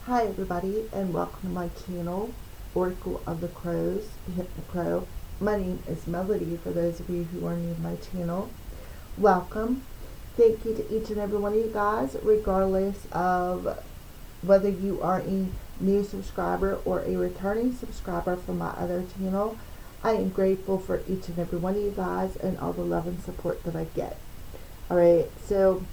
Hi everybody, and welcome to my channel, Oracle of the Crows, Hypnocrow. My name is Melody, for those of you who are new to my channel. Welcome. Thank you to each and every one of you guys, regardless of whether you are a new subscriber or a returning subscriber from my other channel. I am grateful for each and every one of you guys and all the love and support that I get. Alright, so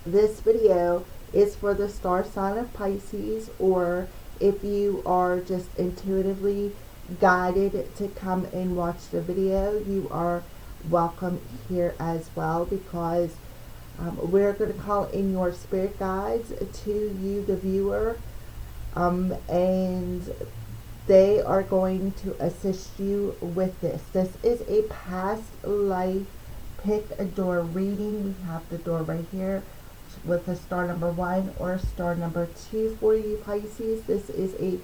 this video is for the star sign of Pisces, or if you are just intuitively guided to come and watch the video, you are welcome here as well, because we're going to call in your spirit guides to you, the viewer, and they are going to assist you with this. This is a past life pick a door reading. We have the door right here with a star number 1 or star number 2 for you, Pisces. This is a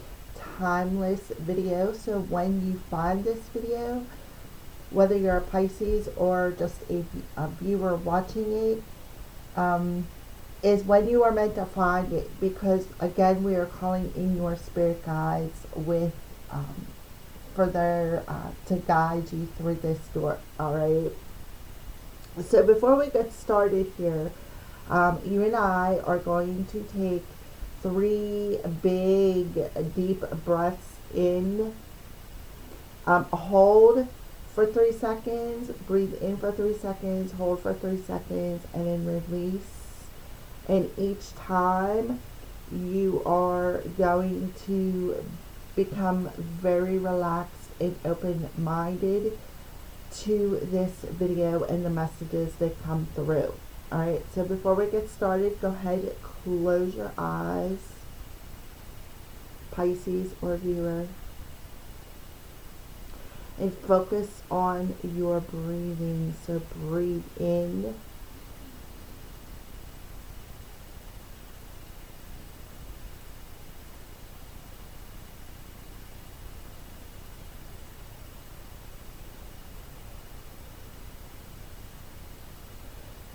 timeless video, so when you find this video, whether you're a Pisces or just a viewer watching it, is when you are meant to find it, because again, we are calling in your spirit guides with for their to guide you through this door. All right, so before we get started here, you and I are going to take 3 big deep breaths in, hold for 3 seconds, breathe in for 3 seconds, hold for 3 seconds, and then release. And each time you are going to become very relaxed and open-minded to this video and the messages that come through. Alright, so before we get started, go ahead, close your eyes, Pisces or viewer, and focus on your breathing. So breathe in,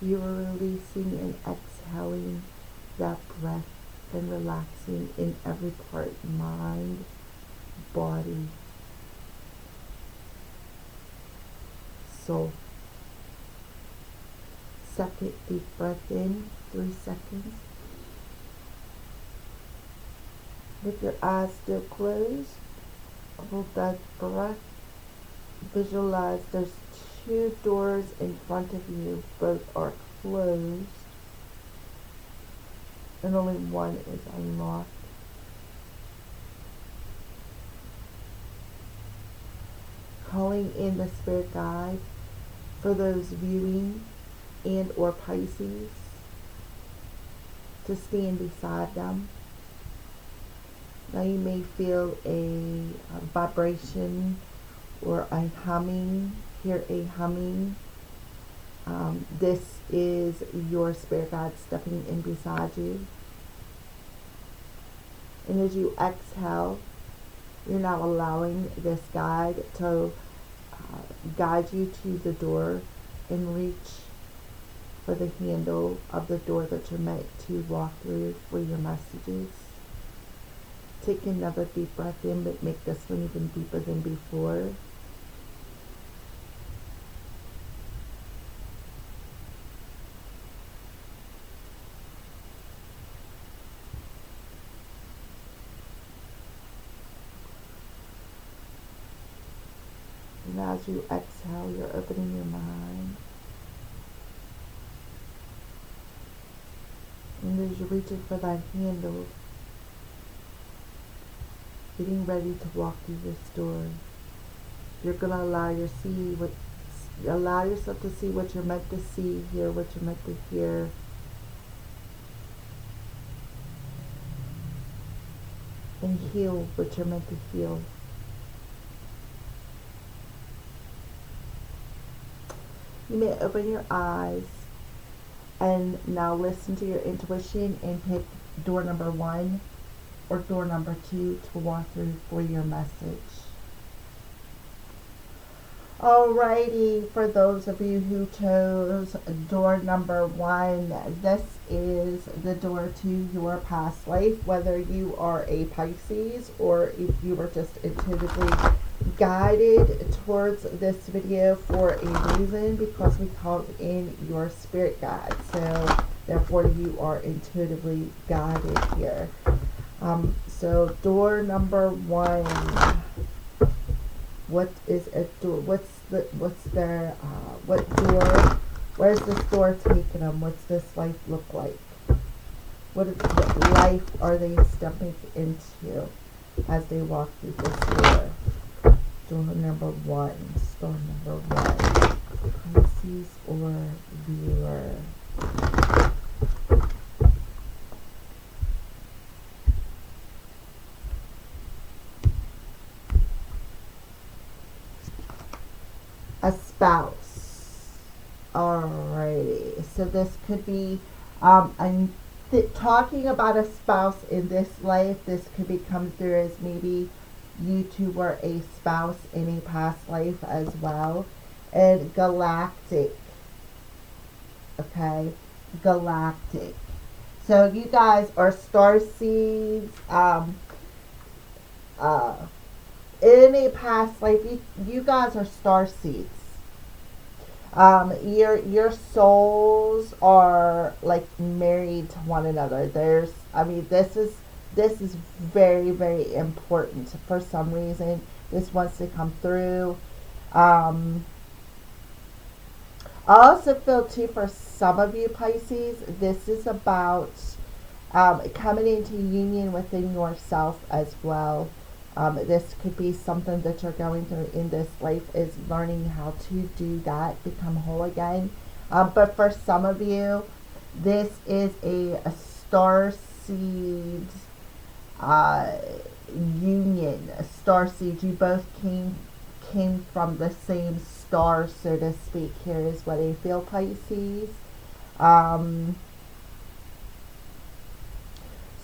you are releasing and exhaling that breath and relaxing in every part, mind, body, soul. Second deep breath in, 3 seconds. With your eyes still closed, hold that breath. Visualize there's 2 doors in front of you. Both are closed and only one is unlocked. Calling in the spirit guide for those viewing and or Pisces to stand beside them. Now you may feel a vibration or a humming. Hear a humming. This is your spirit guide stepping in beside you. And as you exhale, you're now allowing this guide to guide you to the door and reach for the handle of the door that you're meant to walk through for your messages. Take another deep breath in, but make this one even deeper than before. And as you exhale, you're opening your mind. And as you're reaching for that handle, getting ready to walk through this door, you're going to allow yourself to see what you're meant to see, hear what you're meant to hear. And heal what you're meant to heal. You may open your eyes and now listen to your intuition and pick door number 1 or door number 2 to walk through for your message. Alrighty, for those of you who chose door number 1, this is the door to your past life, whether you are a Pisces or if you were just intuitively guided towards this video for a reason, because we called in your spirit guide. So therefore you are intuitively guided here. So door number 1. What is a door? What door? Where's this door taking them? What's this life look like? What life are they stepping into as they walk through this door? Door number 1. Door number 1. Pisces or viewer. A spouse. Alrighty. So this could be talking about a spouse in this life. This could be come through as maybe you two were a spouse in a past life as well. And galactic. Okay. Galactic. So you guys are star seeds. In a past life, you guys are star seeds. Your souls are like married to one another. This is very, very important. For some reason, this wants to come through. I also feel too, for some of you Pisces, this is about coming into union within yourself as well. This could be something that you're going through in this life, is learning how to do that, become whole again. But for some of you, this is a star seed union. A star seed. You both came from the same star, so to speak. Here is what I feel, Pisces.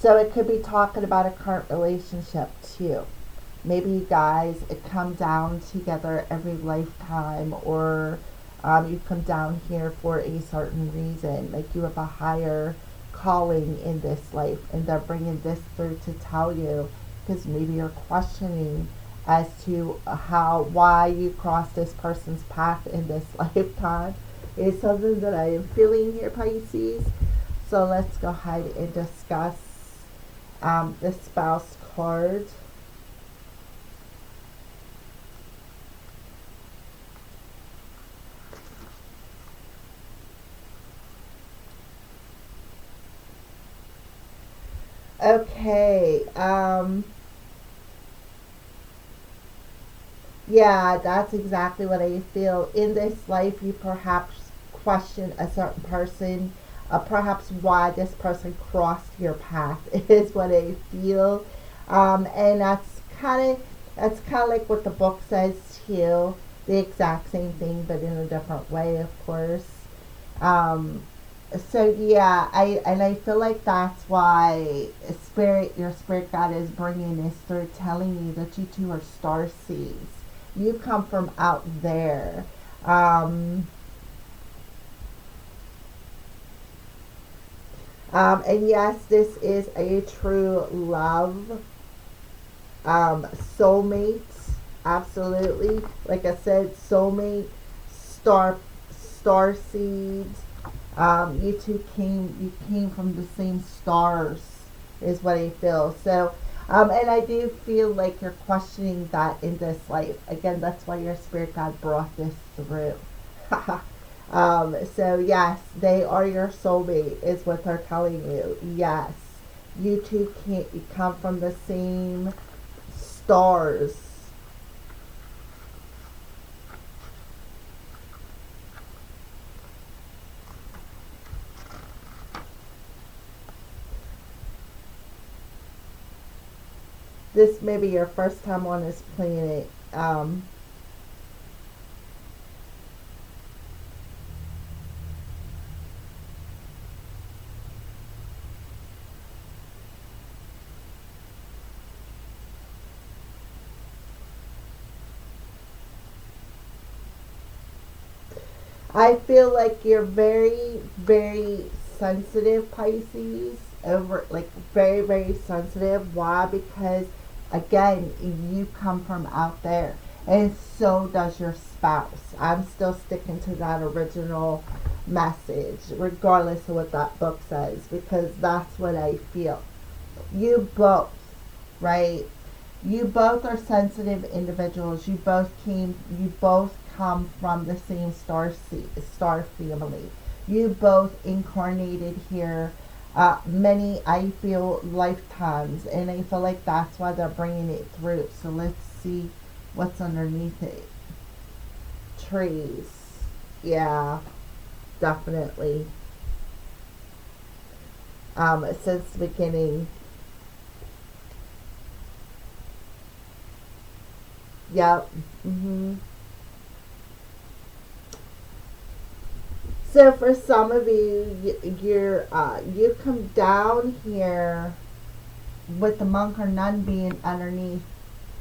So it could be talking about a current relationship too. Maybe you guys come down together every lifetime, or you come down here for a certain reason. Like you have a higher calling in this life, and they're bringing this through to tell you, because maybe you're questioning as to why you crossed this person's path in this lifetime. It's something that I am feeling here, Pisces. So let's go ahead and discuss the spouse card. Okay, yeah, that's exactly what I feel. In this life, you perhaps question a certain person, perhaps why this person crossed your path is what I feel. And that's kind of like what the book says too. The exact same thing, but in a different way, of course. So yeah, I feel like that's why your spirit guide is bringing this through, telling you that you two are star seeds. You come from out there. And yes, this is a true love. Soulmate, absolutely. Like I said, soulmate, star seeds. You two came from the same stars, is what I feel. So, and I do feel like you're questioning that in this life. Again, that's why your spirit guide brought this through. So yes, they are your soulmate, is what they're telling you. Yes, you two come from the same stars. This may be your first time on this planet. I feel like you're very, very sensitive, Pisces. Over, like, very, very sensitive. Why? Because, again, you come from out there. And so does your spouse. I'm still sticking to that original message, regardless of what that book says, because that's what I feel. You both, right? You both are sensitive individuals. You both come from the same star family. You both incarnated here many, I feel, lifetimes, and I feel like that's why they're bringing it through. So let's see what's underneath it. Trees. Yeah, definitely. Since the beginning. Yep. So for some of you, you come down here with the monk or nun being underneath,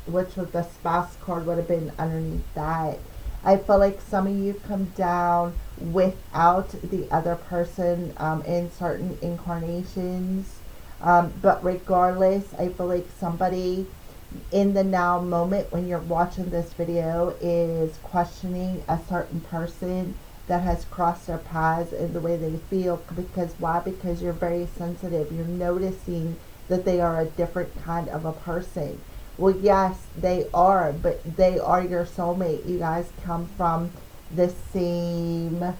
which was the spouse card would have been underneath that. I feel like some of you come down without the other person in certain incarnations. But regardless, I feel like somebody in the now moment when you're watching this video is questioning a certain person that has crossed their paths in the way they feel. Because why? Because you're very sensitive. You're noticing that they are a different kind of a person. Well, yes, they are, but they are your soulmate. You guys come from the same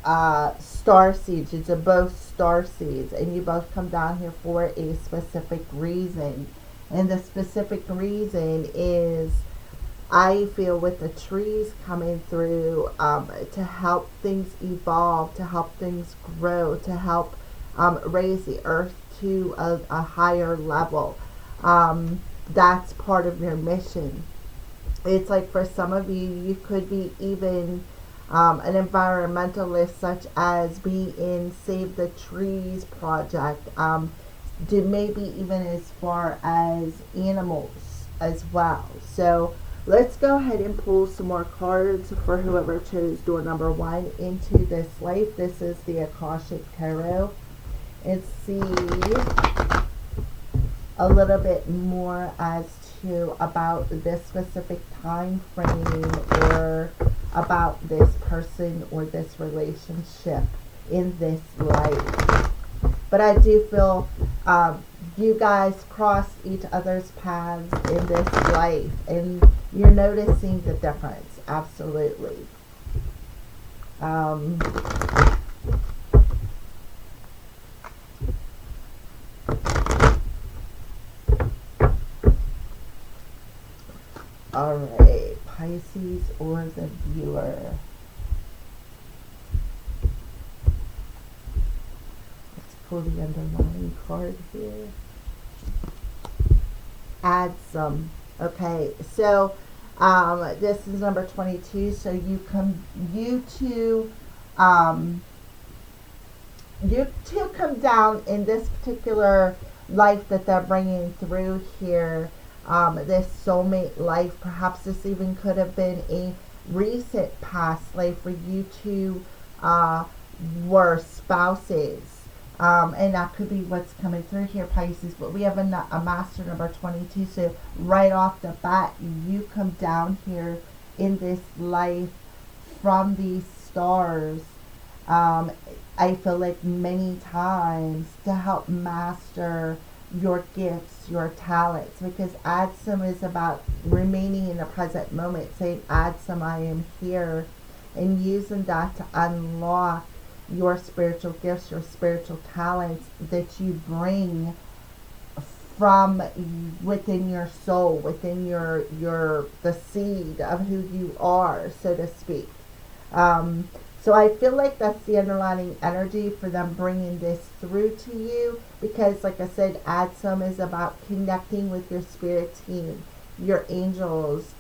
star seeds. It's both star seeds, and you both come down here for a specific reason. And the specific reason is, I feel, with the trees coming through, to help things evolve, to help things grow, to help raise the earth to a higher level. That's part of your mission. It's like for some of you, you could be even an environmentalist, such as be in Save the Trees project, do maybe even as far as animals as well. So let's go ahead and pull some more cards for whoever chose door number 1 into this life. This is the Akashic Tarot. And see a little bit more as to about this specific time frame, or about this person or this relationship in this life. But I do feel you guys cross each other's paths in this life, and you're noticing the difference. Absolutely. Alright, Pisces or the viewer. Let's pull the underlying card here. Add some. Okay, so this is number 22. So you two come down in this particular life that they're bringing through here. This soulmate life, perhaps this even could have been a recent past life where you two were spouses, and that could be what's coming through here, Pisces. But we have a master number 22, so right off the bat, you come down here in this life from these stars, I feel like many times, to help master your gifts, your talents, because add some is about remaining in the present moment, saying add some, I am here, and using that to unlock your spiritual gifts, your spiritual talents that you bring from within your soul, within your the seed of who you are, so to speak. So I feel like that's the underlying energy for them bringing this through to you, because like I said, add some is about connecting with your spirit team, your angels,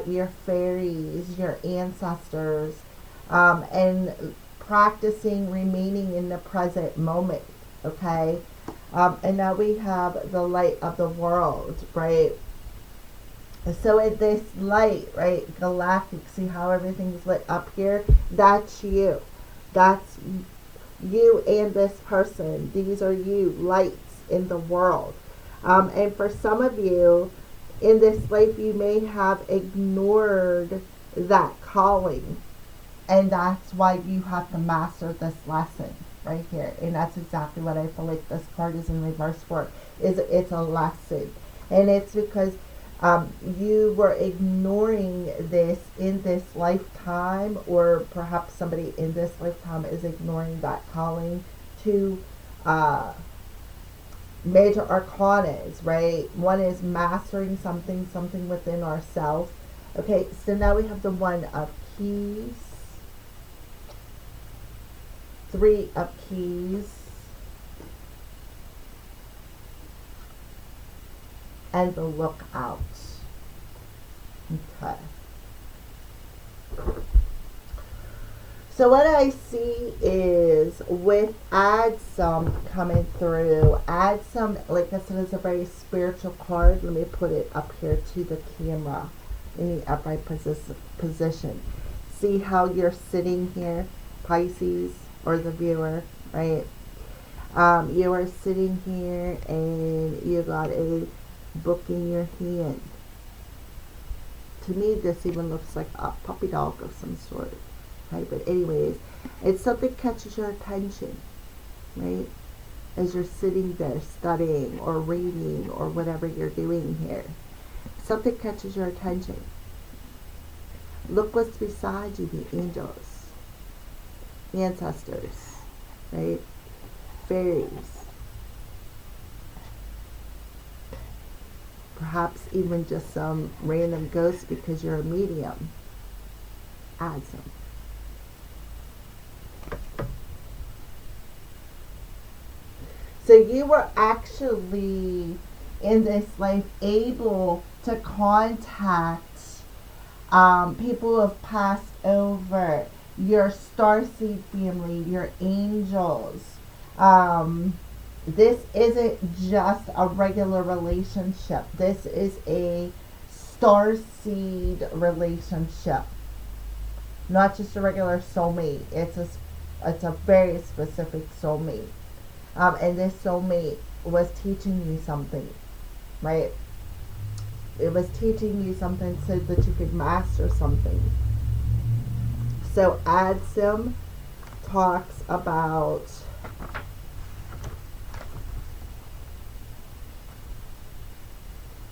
your fairies, your ancestors, and practicing remaining in the present moment. Okay, and now we have the light of the world, right? So in this light, right, galactic, see how everything's lit up here? That's you. That's you and this person. These are you, lights in the world. And for some of you, in this life, you may have ignored that calling. And that's why you have to master this lesson right here. And that's exactly what I feel like this card is in reverse for. Is it's a lesson. And it's because you were ignoring this in this lifetime, or perhaps somebody in this lifetime is ignoring that calling to major arcanas, right? One is mastering something within ourselves. Okay, so now we have the One of Keys, Three of Keys, and the Lookout. Okay. So what I see is with add some coming through, add some, like I said, is a very spiritual card. Let me put it up here to the camera in the upright position. See how you're sitting here, Pisces, or the viewer, right? You are sitting here and you got a book in your hand. To me, this even looks like a puppy dog of some sort. Right? But anyways, it's something catches your attention, right? As you're sitting there studying or reading or whatever you're doing here. Something catches your attention. Look what's beside you, the angels, ancestors, right? Fairies. Perhaps even just some random ghosts because you're a medium. Add some. So you were actually in this life able to contact people who have passed over, your starseed family, your angels. This isn't just a regular relationship. This is a starseed relationship. Not just a regular soulmate. It's a very specific soulmate. And this soulmate was teaching you something, right? It was teaching you something so that you could master something. So Adsim talks about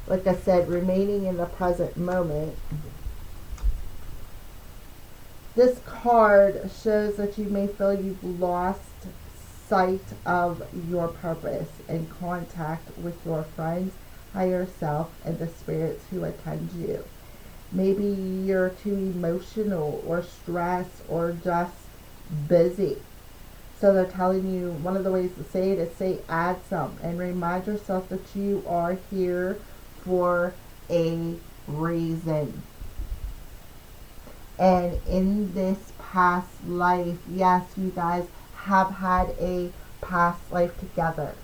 like I said, remaining in the present moment. This card shows that you may feel you've lost sight of your purpose and contact with your friends, higher self, and the spirits who attend you. Maybe you're too emotional or stressed or just busy. So they're telling you, one of the ways to say it is say add some and remind yourself that you are here for a reason. And in this past life, yes, you guys have had a past life together.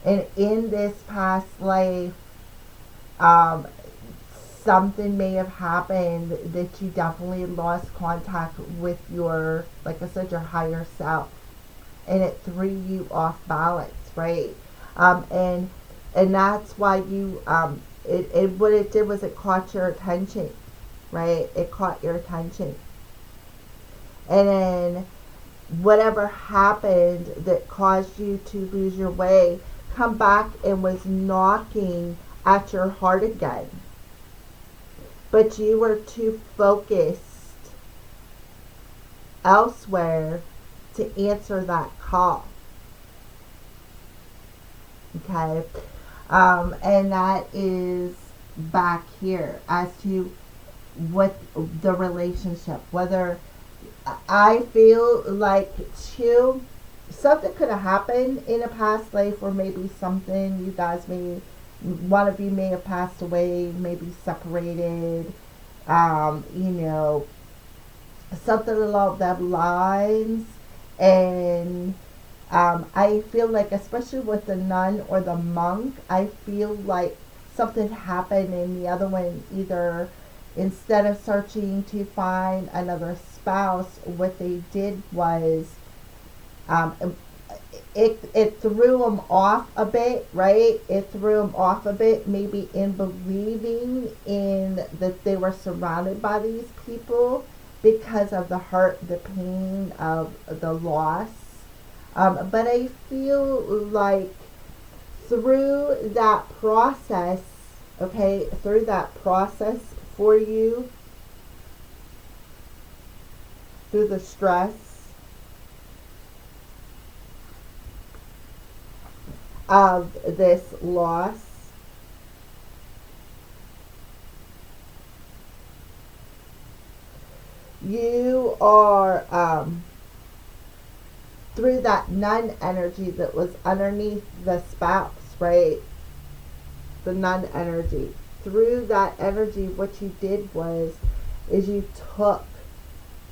And in this past life, something may have happened that you definitely lost contact with your, like I said, your higher self. And it threw you off balance, right? And that's why you, what it did was it caught your attention, right? It caught your attention. And then whatever happened that caused you to lose your way, come back and was knocking at your heart again. But you were too focused elsewhere to answer that call. Okay? And that is back here as to what the relationship, whether I feel like too, something could have happened in a past life, or maybe something you guys may, one of you may have passed away, maybe separated, something along that lines. And I feel like, especially with the nun or the monk, I feel like something happened and the other one either, instead of searching to find another spouse, what they did was, um, it threw them off a bit, right? It threw them off a bit, maybe in believing in that they were surrounded by these people because of the hurt, the pain of the loss. But I feel like through that process, okay, through that process for you, through the stress of this loss, you are, through that nun energy that was underneath the spouse, right? The nun energy. Through that energy, what you did was, is you took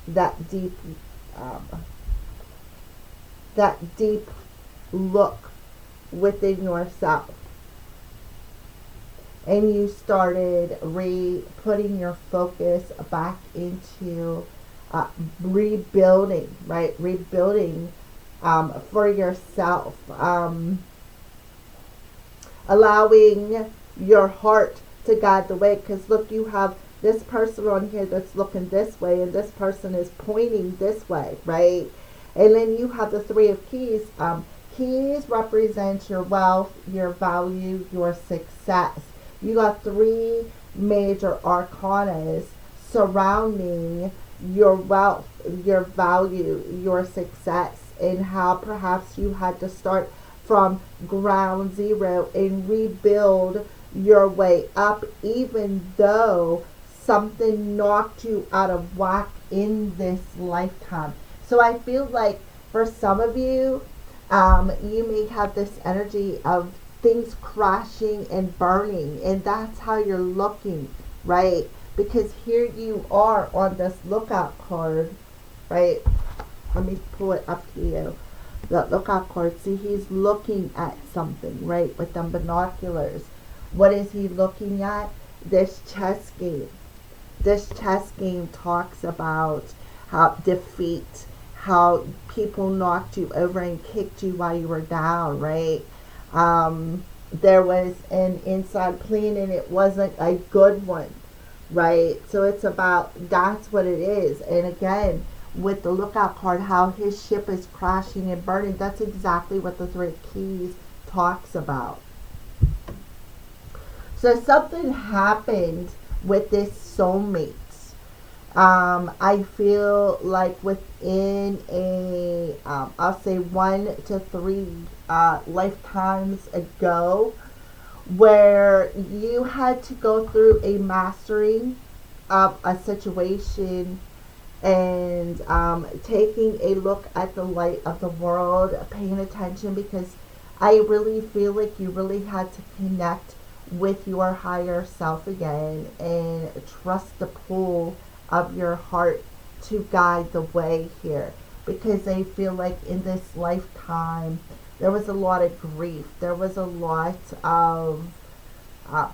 that deep look within yourself, and you started putting your focus back into rebuilding, right? Rebuilding for yourself, allowing your heart to guide the way. Because look, you have this person on here that's looking this way, and this person is pointing this way, right? And then you have the Three of Keys. Keys represent your wealth, your value, your success. You got three major arcanas surrounding your wealth, your value, your success, and how perhaps you had to start from ground zero and rebuild your way up, even though something knocked you out of whack in this lifetime. So I feel like for some of you, you may have this energy of things crashing and burning, and that's how you're looking, right? Because here you are on this lookout card, right? Let me pull it up to you. The lookout card. See, he's looking at something, right? With them binoculars. What is he looking at? This chess game. This chess game talks about how defeat, how people knocked you over and kicked you while you were down, right? There was an inside plan and it wasn't a good one, right? So it's about, that's what it is. And again, with the lookout card, how his ship is crashing and burning, that's exactly what the Three of Keys talks about. So something happened with this soulmate. I feel like within a, I'll say 1 to 3 lifetimes ago, where you had to go through a mastering of a situation and taking a look at the light of the world, paying attention, because I really feel like you really had to connect with your higher self again and trust the pull of your heart to guide the way here. Because I feel like in this lifetime there was a lot of grief, there was a lot of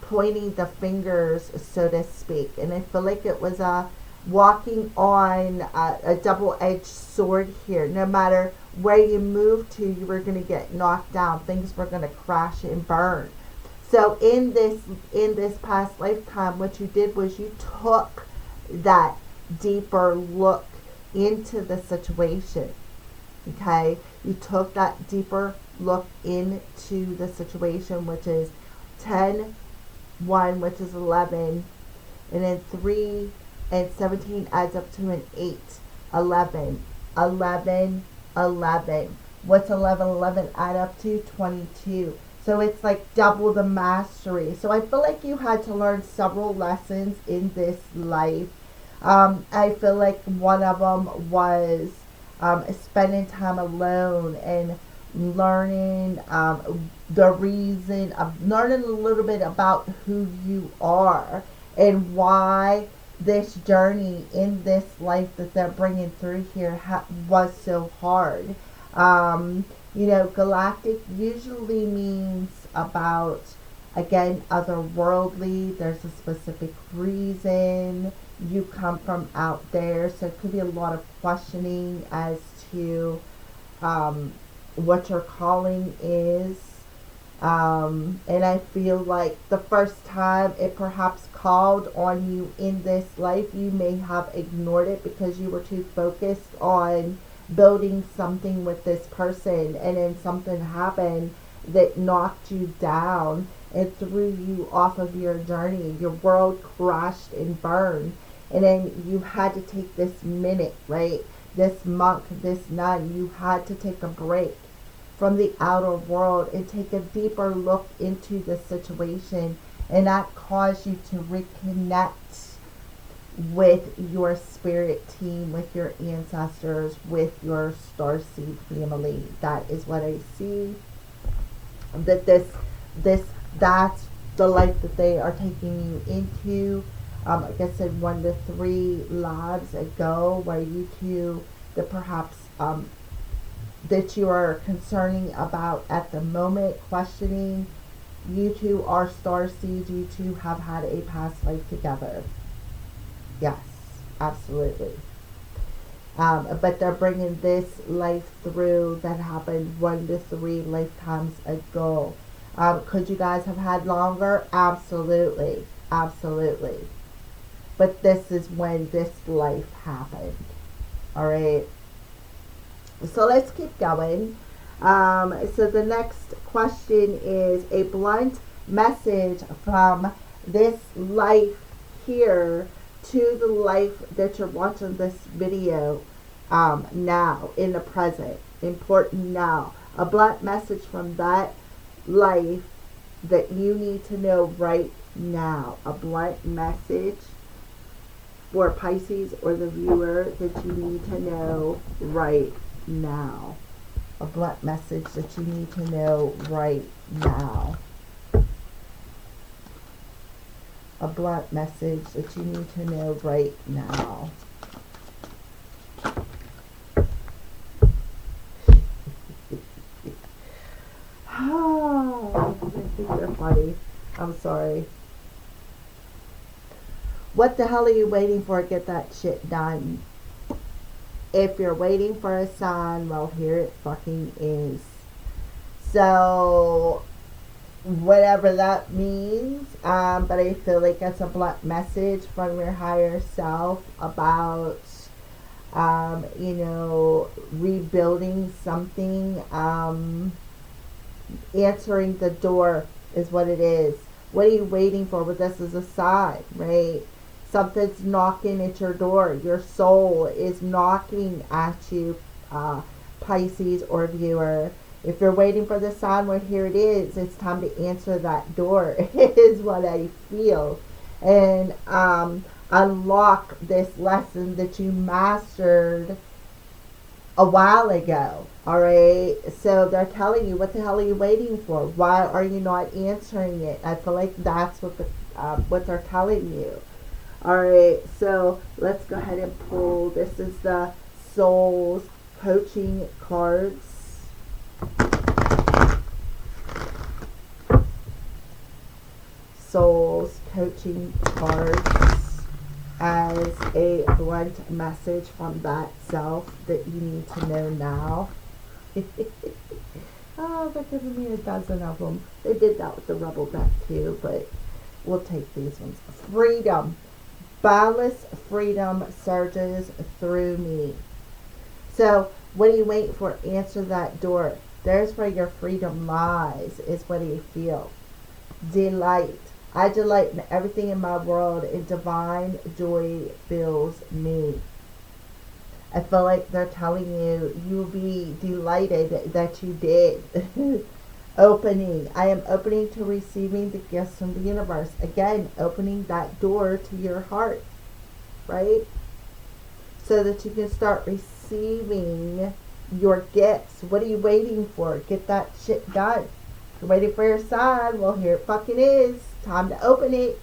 pointing the fingers, so to speak, and I feel like it was walking on a double-edged sword here. No matter where you moved to, you were going to get knocked down, things were going to crash and burn. So in this past lifetime, what you did was you took that deeper look into the situation. Okay, you took that deeper look into the situation, which is 10, 1, which is 11, and then 3 and 17 adds up to an 8, 11, 11, 11. What's 11? 11 add up to 22. So it's like double the mastery. So I feel like you had to learn several lessons in this life. I feel like one of them was spending time alone and learning the reason of learning a little bit about who you are and why this journey in this life that they're bringing through here was so hard. You know, galactic usually means about Again, otherworldly, there's a specific reason you come from out there. So it could be a lot of questioning as to what your calling is. And I feel like the first time it perhaps called on you in this life, you may have ignored it because you were too focused on building something with this person, and then something happened that knocked you down and threw you off of your journey. Your world crashed and burned, and then you had to take this minute, right? This monk, this nun, you had to take a break from the outer world and take a deeper look into the situation, and that caused you to reconnect with your spirit team, with your ancestors, with your starseed family. That is what I see. That that's the life that they are taking you into. Like I said, 1 to 3 lives ago, where you two, that perhaps that you are concerning about at the moment, questioning. You two are starseeds. You two have had a past life together. Yes, absolutely. But they're bringing this life through that happened 1 to 3 lifetimes ago. Could you guys have had longer? Absolutely. Absolutely. But this is when this life happened. All right. So let's keep going. So the next question is a blunt message from this life here to the life that you're watching this video now, in the present. Important now. A blunt message from that life that you need to know right now. A blunt message for Pisces or the viewer that you need to know right now. A blunt message that you need to know right now. A blunt message that you need to know right now. Oh, I think they're funny. I'm sorry. What the hell are you waiting for? Get that shit done. If you're waiting for a sign, well, here it fucking is. So, whatever that means, but I feel like it's a blunt message from your higher self about, rebuilding something, answering the door is what it is. What are you waiting for? Well, this is a sign, right? Something's knocking at your door. Your soul is knocking at you, Pisces or viewer. If you're waiting for the sign, well, here it is. It's time to answer that door, is what I feel. And unlock this lesson that you mastered a while ago. All right. So they're telling you, what the hell are you waiting for? Why are you not answering it? I feel like that's what they're telling you. All right. So let's go ahead and pull. This is the Soul's coaching cards. Soul's coaching cards as a blunt message from that self that you need to know now. Oh, they're giving me a dozen of them. They did that with the Rebel deck too, but we'll take these ones. Freedom. Boundless freedom surges through me. So, what are you waiting for? Answer that door. There's where your freedom lies, is what you feel. Delight. I delight in everything in my world, and divine joy fills me. I feel like they're telling you, you'll be delighted that you did. Opening. I am opening to receiving the gifts from the universe. Again, opening that door to your heart, right? So that you can start receiving your gifts. What are you waiting for? Get that shit done. You're waiting for your sign. Well, here it fucking is. Time to open it.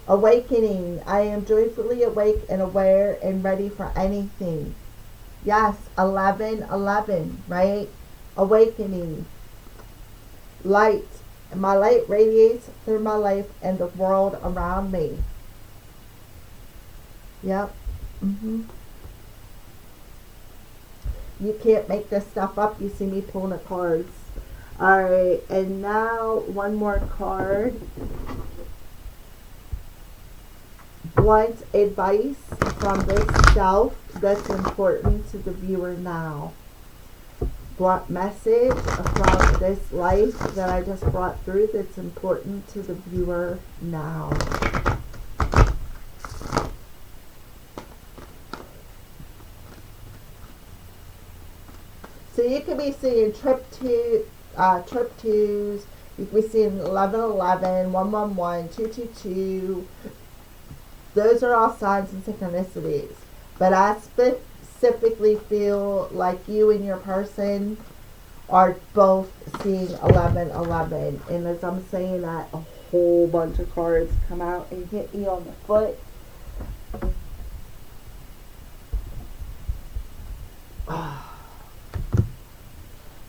Awakening. I am joyfully awake and aware and ready for anything. Yes, 11:11, right? Awakening. Light. And my light radiates through my life and the world around me. Yep. You can't make this stuff up. You see me pulling the cards. Alright, and now one more card. Want advice from this self that's important to the viewer now. Want message from this life that I just brought through that's important to the viewer now. So you could be seeing trip twos, you could be seeing 1111, 111, 222. Those are all signs and synchronicities. But I specifically feel like you and your person are both seeing 1111. And as I'm saying that, a whole bunch of cards come out and hit me on the foot.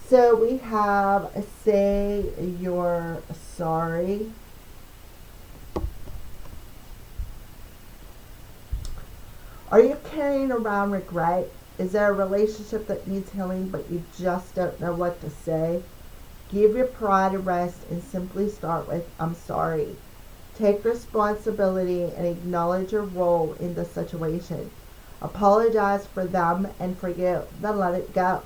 So we have, say you're sorry. Are you carrying around regret? Is there a relationship that needs healing but you just don't know what to say? Give your pride a rest and simply start with, I'm sorry. Take responsibility and acknowledge your role in the situation. Apologize for them and for you. Then let it go.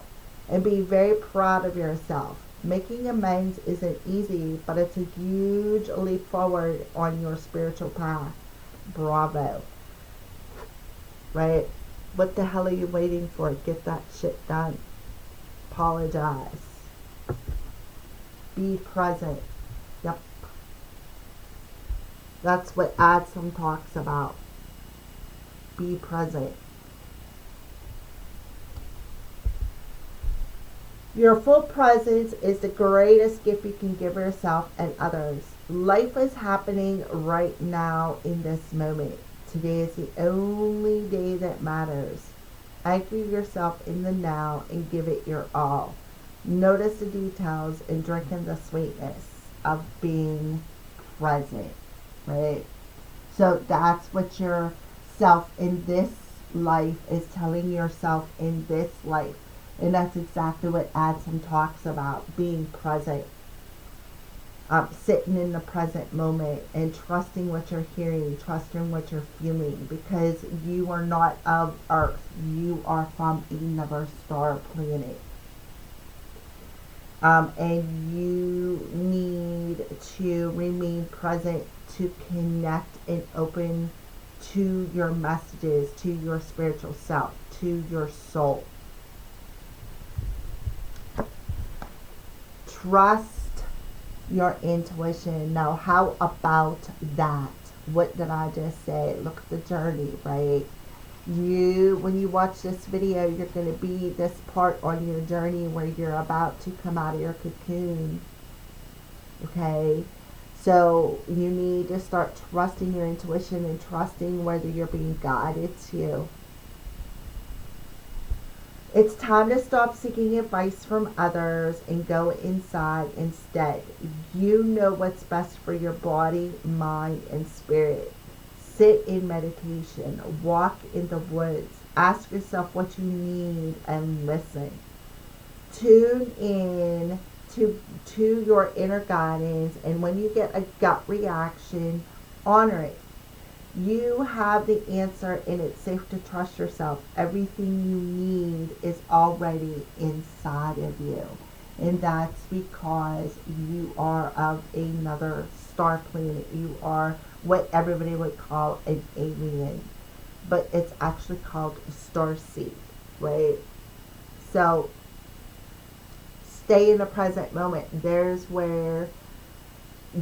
And be very proud of yourself. Making amends isn't easy, but it's a huge leap forward on your spiritual path. Bravo. Right? What the hell are you waiting for? Get that shit done. Apologize. Be present. Yep. That's what Adsum talks about. Be present. Your full presence is the greatest gift you can give yourself and others. Life is happening right now in this moment. Today is the only day that matters. Anchor yourself in the now and give it your all. Notice the details and drink in the sweetness of being present, right? So that's what your self in this life is telling yourself in this life. And that's exactly what Adsum talks about, being present. Sitting in the present moment and trusting what you're hearing, trusting what you're feeling, because you are not of Earth. You are from another star planet. And you need to remain present to connect and open to your messages, to your spiritual self, to your soul. Trust your intuition. Now, how about that? What did I just say? Look at the journey, right? When you watch this video, you're going to be this part on your journey where you're about to come out of your cocoon. Okay? So you need to start trusting your intuition and trusting whether you're being guided to. It's time to stop seeking advice from others and go inside instead. You know what's best for your body, mind, and spirit. Sit in meditation. Walk in the woods. Ask yourself what you need and listen. Tune in to your inner guidance, and when you get a gut reaction, honor it. You have the answer and it's safe to trust yourself. Everything you need is already inside of you. And that's because you are of another star planet. You are what everybody would call an alien. But it's actually called a starseed, right? So stay in the present moment. There's where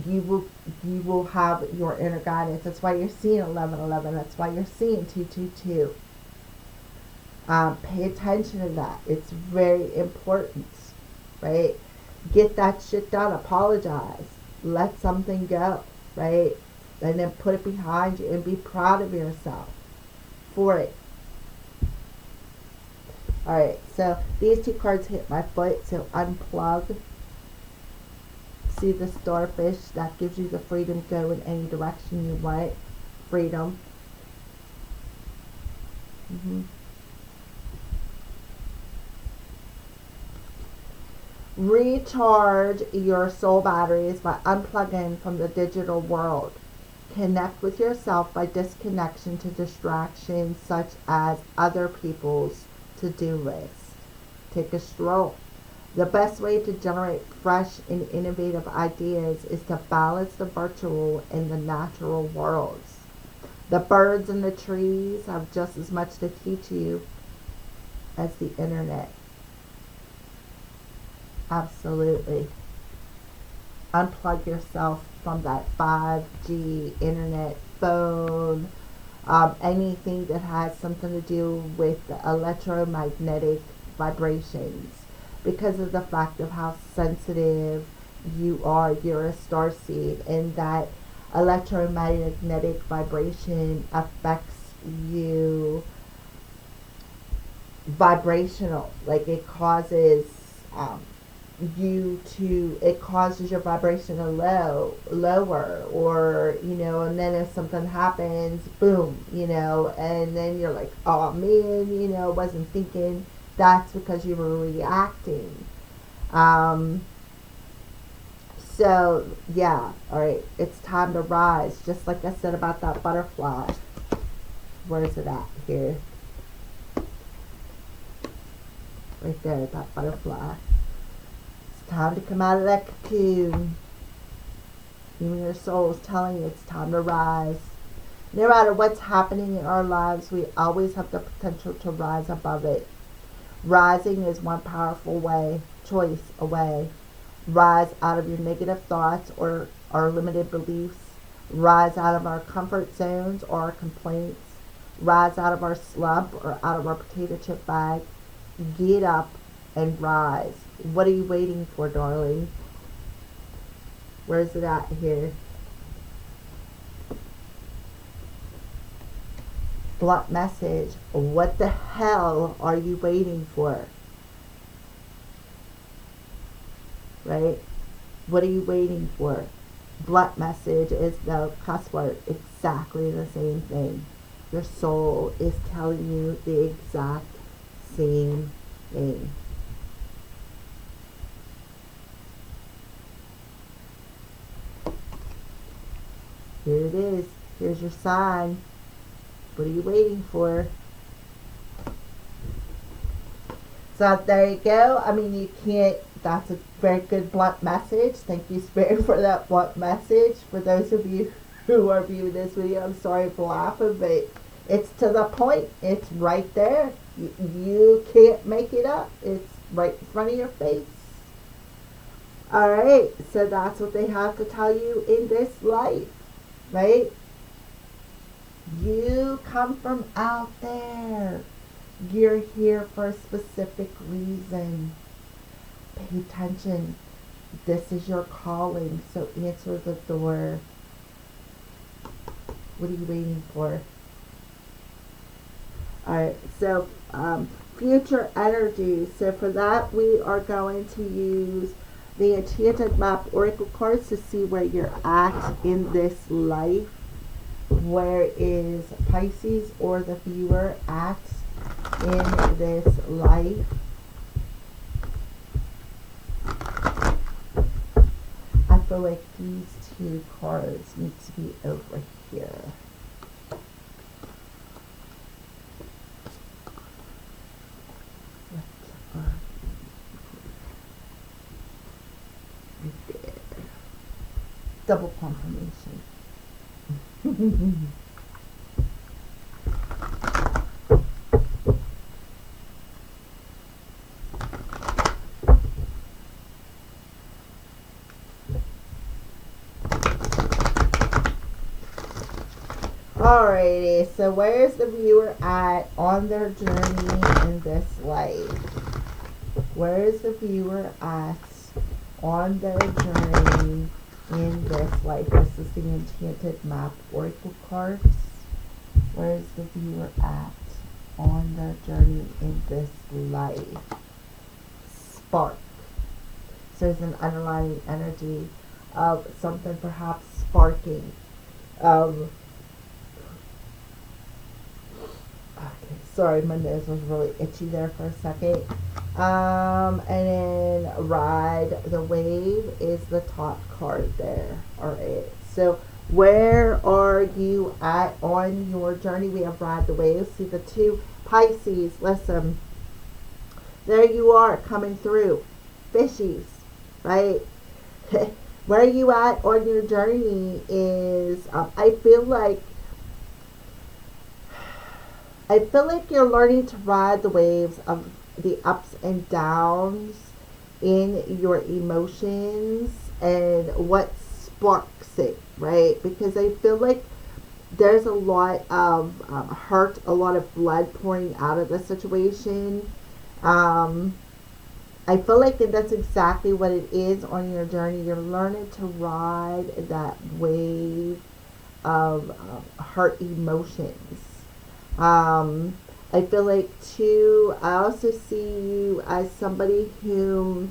you will have your inner guidance. That's why you're seeing 1111. That's why you're seeing 222. Pay attention to that. It's very important, right? Get that shit done. Apologize. Let something go, right? And then put it behind you and be proud of yourself for it. Alright, so these two cards hit my foot, so unplug. See the starfish? That gives you the freedom to go in any direction you want. Freedom. Recharge your soul batteries by unplugging from the digital world. Connect with yourself by disconnection to distractions such as other people's to-do lists. Take a stroll. The best way to generate fresh and innovative ideas is to balance the virtual and the natural worlds. The birds and the trees have just as much to teach you as the internet. Absolutely. Unplug yourself from that 5G, internet, phone, anything that has something to do with the electromagnetic vibrations, because of the fact of how sensitive you are. You're a starseed, and that electromagnetic vibration affects you vibrational. Like it causes it causes your vibration to lower, or, and then if something happens, boom, and then you're like, oh man, wasn't thinking. That's because you were reacting. So yeah, alright, it's time to rise. Just like I said about that butterfly. Where is it at? Here. Right there, that butterfly. Time to come out of that cocoon. Even your soul is telling you it's time to rise. No matter what's happening in our lives, we always have the potential to rise above it. Rising is one powerful choice away. Rise out of your negative thoughts or our limited beliefs. Rise out of our comfort zones or our complaints. Rise out of our slump or out of our potato chip bag. Get up and rise. What are you waiting for, darling? Where's it at here? Blunt message. What the hell are you waiting for? Right? What are you waiting for? Blunt message is the cuss word. Exactly the same thing. Your soul is telling you the exact same thing. Here it is. Here's your sign. What are you waiting for? So there you go. I mean, you can't, that's a very good blunt message. Thank you, Spirit, for that blunt message. For those of you who are viewing this video, I'm sorry for laughing, but it's to the point. It's right there. You can't make it up. It's right in front of your face. Alright, so that's what they have to tell you in this life. Right? You come from out there. You're here for a specific reason. Pay attention. This is your calling, so answer the door. What are you waiting for? Alright, so future energy. So for that, we are going to use the Enchanted Map Oracle cards to see where you're at in this life. Where is Pisces or the viewer at in this life? I feel like these two cards need to be over here. Double confirmation. Alrighty, so where's the viewer at on their journey in this life? Where is the viewer at on their journey in this life? This is the Enchanted Map Oracle cards. Where is the viewer at on their journey in this life? Spark. So there's an underlying energy of something perhaps sparking. Okay, sorry, my nose was really itchy there for a second. And then ride the wave is the top card there. Alright, so where are you at on your journey? We have ride the wave. See the two Pisces. Listen, there you are coming through. Fishies, right? Where you at on your journey is, I feel like you're learning to ride the waves of the ups and downs in your emotions and what sparks it, right? Because I feel like there's a lot of hurt, a lot of blood pouring out of the situation. I feel like that's exactly what it is on your journey. You're learning to ride that wave of hurt emotions. I feel like too, I also see you as somebody who,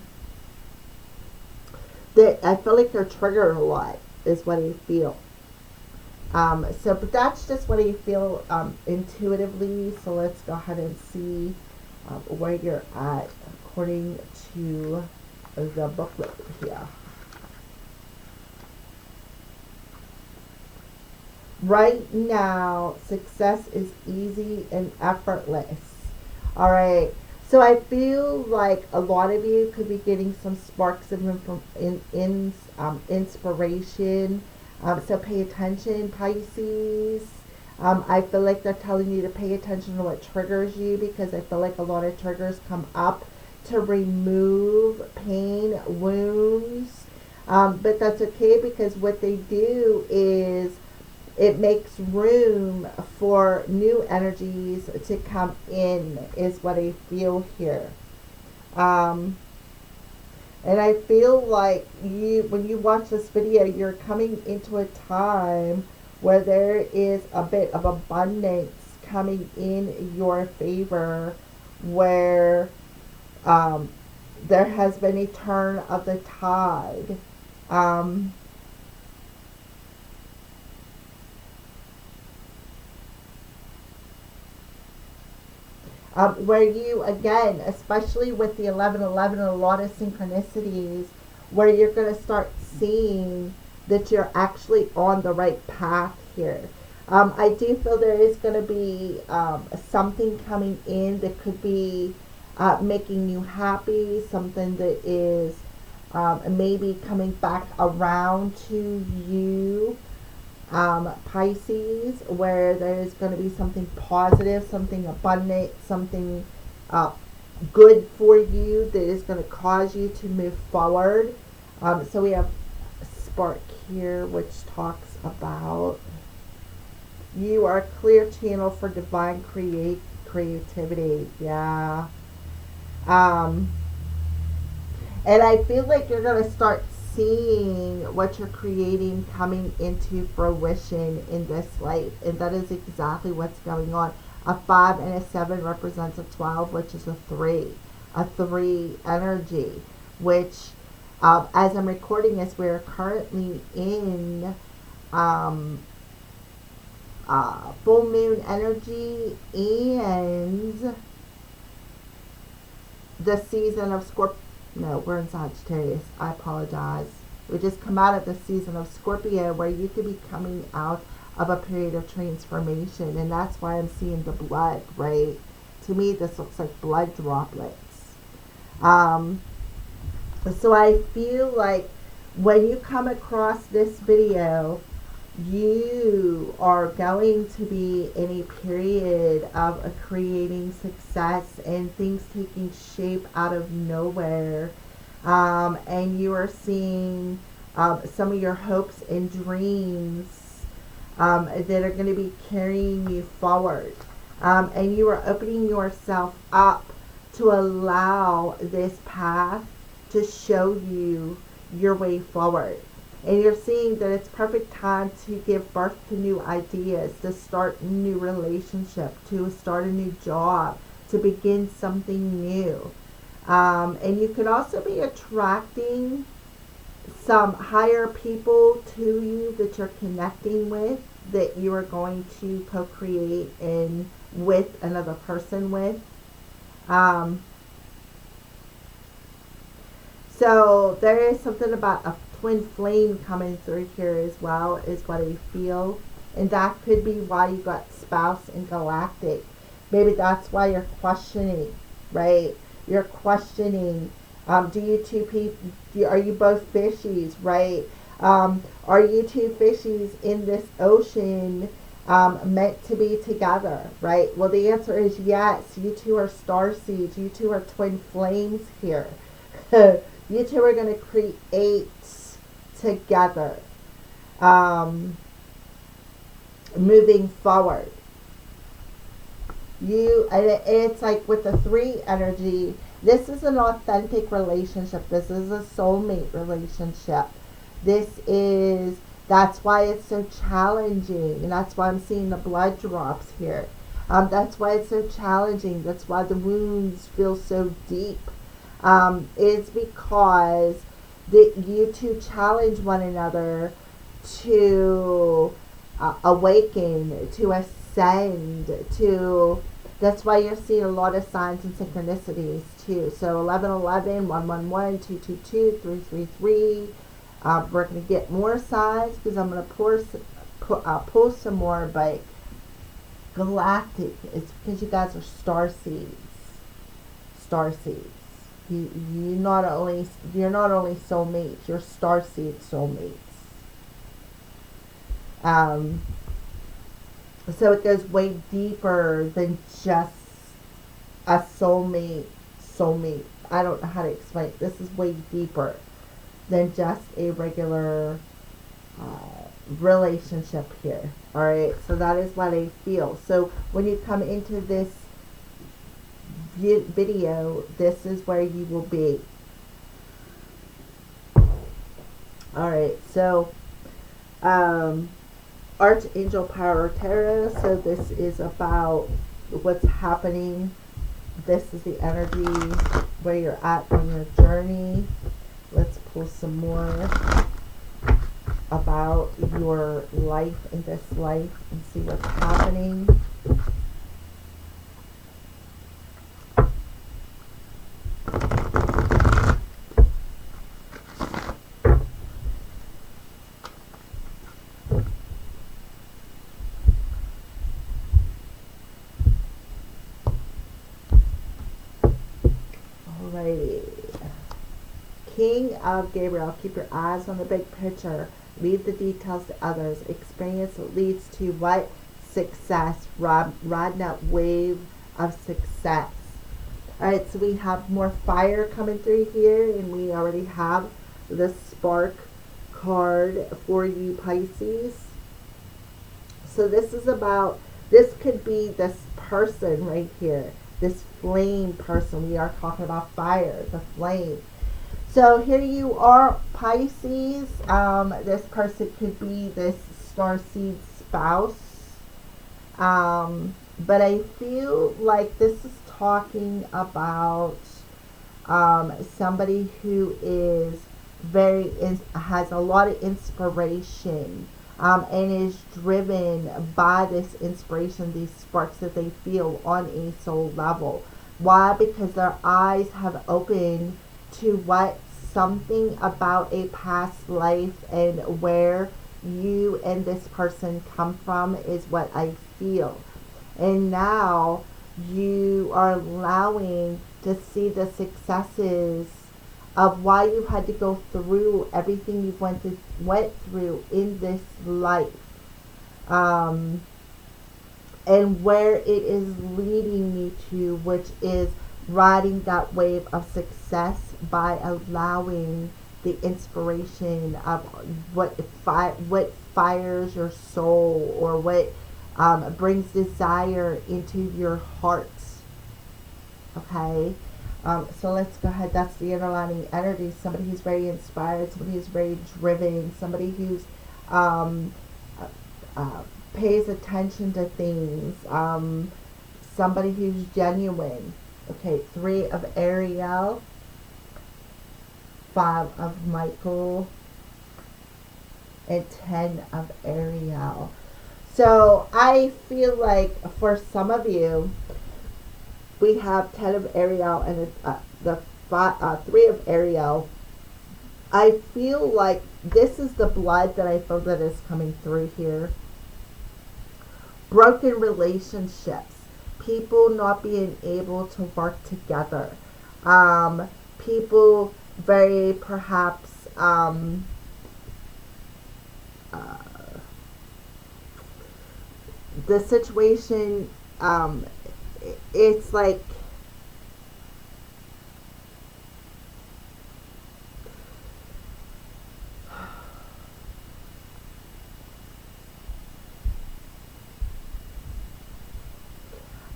that I feel like you're triggered a lot, is what I feel. But that's just what I feel intuitively. So let's go ahead and see where you're at according to the booklet here. Right now, success is easy and effortless. All right. So I feel like a lot of you could be getting some sparks of inspiration. So pay attention, Pisces. I feel like they're telling you to pay attention to what triggers you, because I feel like a lot of triggers come up to remove pain, wounds. But that's okay, because what they do is it makes room for new energies to come in, is what I feel here. And I feel like when you watch this video, you're coming into a time where there is a bit of abundance coming in your favor, where there has been a turn of the tide. Where you, again, especially with the 1111 and a lot of synchronicities, where you're going to start seeing that you're actually on the right path here. I do feel there is going to be something coming in that could be making you happy, something that is maybe coming back around to you. Pisces, where there's going to be something positive, something abundant, something good for you that is going to cause you to move forward. So we have Spark here, which talks about you are a clear channel for divine creativity. Yeah. And I feel like you're going to start seeing what you're creating coming into fruition in this life, and that is exactly what's going on. A 5 and a 7 represents a 12, which is a 3 energy, which as I'm recording this, we're currently in full moon energy and the season of Scorpio. No, we're in Sagittarius. I apologize. We just come out of the season of Scorpio, where you could be coming out of a period of transformation. And that's why I'm seeing the blood, right? To me, this looks like blood droplets. So I feel like when you come across this video, you are going to be in a period of creating success and things taking shape out of nowhere, and you are seeing some of your hopes and dreams that are going to be carrying you forward, and you are opening yourself up to allow this path to show you your way forward. And you're seeing that it's perfect time to give birth to new ideas, to start a new relationship, to start a new job, to begin something new. And you could also be attracting some higher people to you that you're connecting with, that you are going to co-create in with another person with. So there is something about a twin flame coming through here as well, is what I feel. And that could be why you got spouse and galactic. Maybe that's why you're questioning, right? You're questioning, do you two people, are you both fishies, right? Are you two fishies in this ocean meant to be together, right? Well, the answer is yes. You two are star seeds. You two are twin flames here. You two are going to create together, moving forward. It's like with the 3 energy, this is an authentic relationship. This is a soulmate relationship. That's why it's so challenging. And that's why I'm seeing the blood drops here. That's why it's so challenging. That's why the wounds feel so deep. Is because you two challenge one another to awaken, to ascend, to... That's why you're seeing a lot of signs and synchronicities too. So 1111, 111, 222, 333. We're going to get more signs because I'm going to pull some more, but galactic is because you guys are star seeds. Star seeds. You're not only soulmates, you're star seed soulmates. So it goes way deeper than just a soulmate. I don't know how to explain it. This is way deeper than just a regular relationship here. Alright, so that is what I feel. So when you come into this video, this is where you will be. Alright, so Archangel Power Tarot. So this is about what's happening. This is the energy where you're at on your journey. Let's pull some more about your life in this life and see what's happening. King of Gabriel, keep your eyes on the big picture. Leave the details to others. Experience leads to what? Success. Riding that wave of success. Alright, so we have more fire coming through here, and we already have the spark card for you, Pisces. So this is about, this could be this person right here. This flame person. We are talking about fire, the flame. So here you are, Pisces. This person could be this starseed spouse. But I feel like this is talking about somebody who is has a lot of inspiration and is driven by this inspiration, these sparks that they feel on a soul level. Why? Because their eyes have opened to what something about a past life and where you and this person come from is what I feel. And now you are allowing to see the successes of why you had to go through everything you went through in this life. And where it is leading you to, which is riding that wave of success by allowing the inspiration of what fires your soul, or what brings desire into your heart. Okay, so let's go ahead. That's the underlining energy. Somebody who's very inspired, somebody who's very driven, somebody who's pays attention to things, somebody who's genuine. Okay, 3 of Ariel. 5 of Michael, and 10 of Ariel. So I feel like for some of you, we have 10 of Ariel and the 3 of Ariel. I feel like this is the blood that I feel that is coming through here. Broken relationships. People not being able to work together. People very perhaps the situation, it's like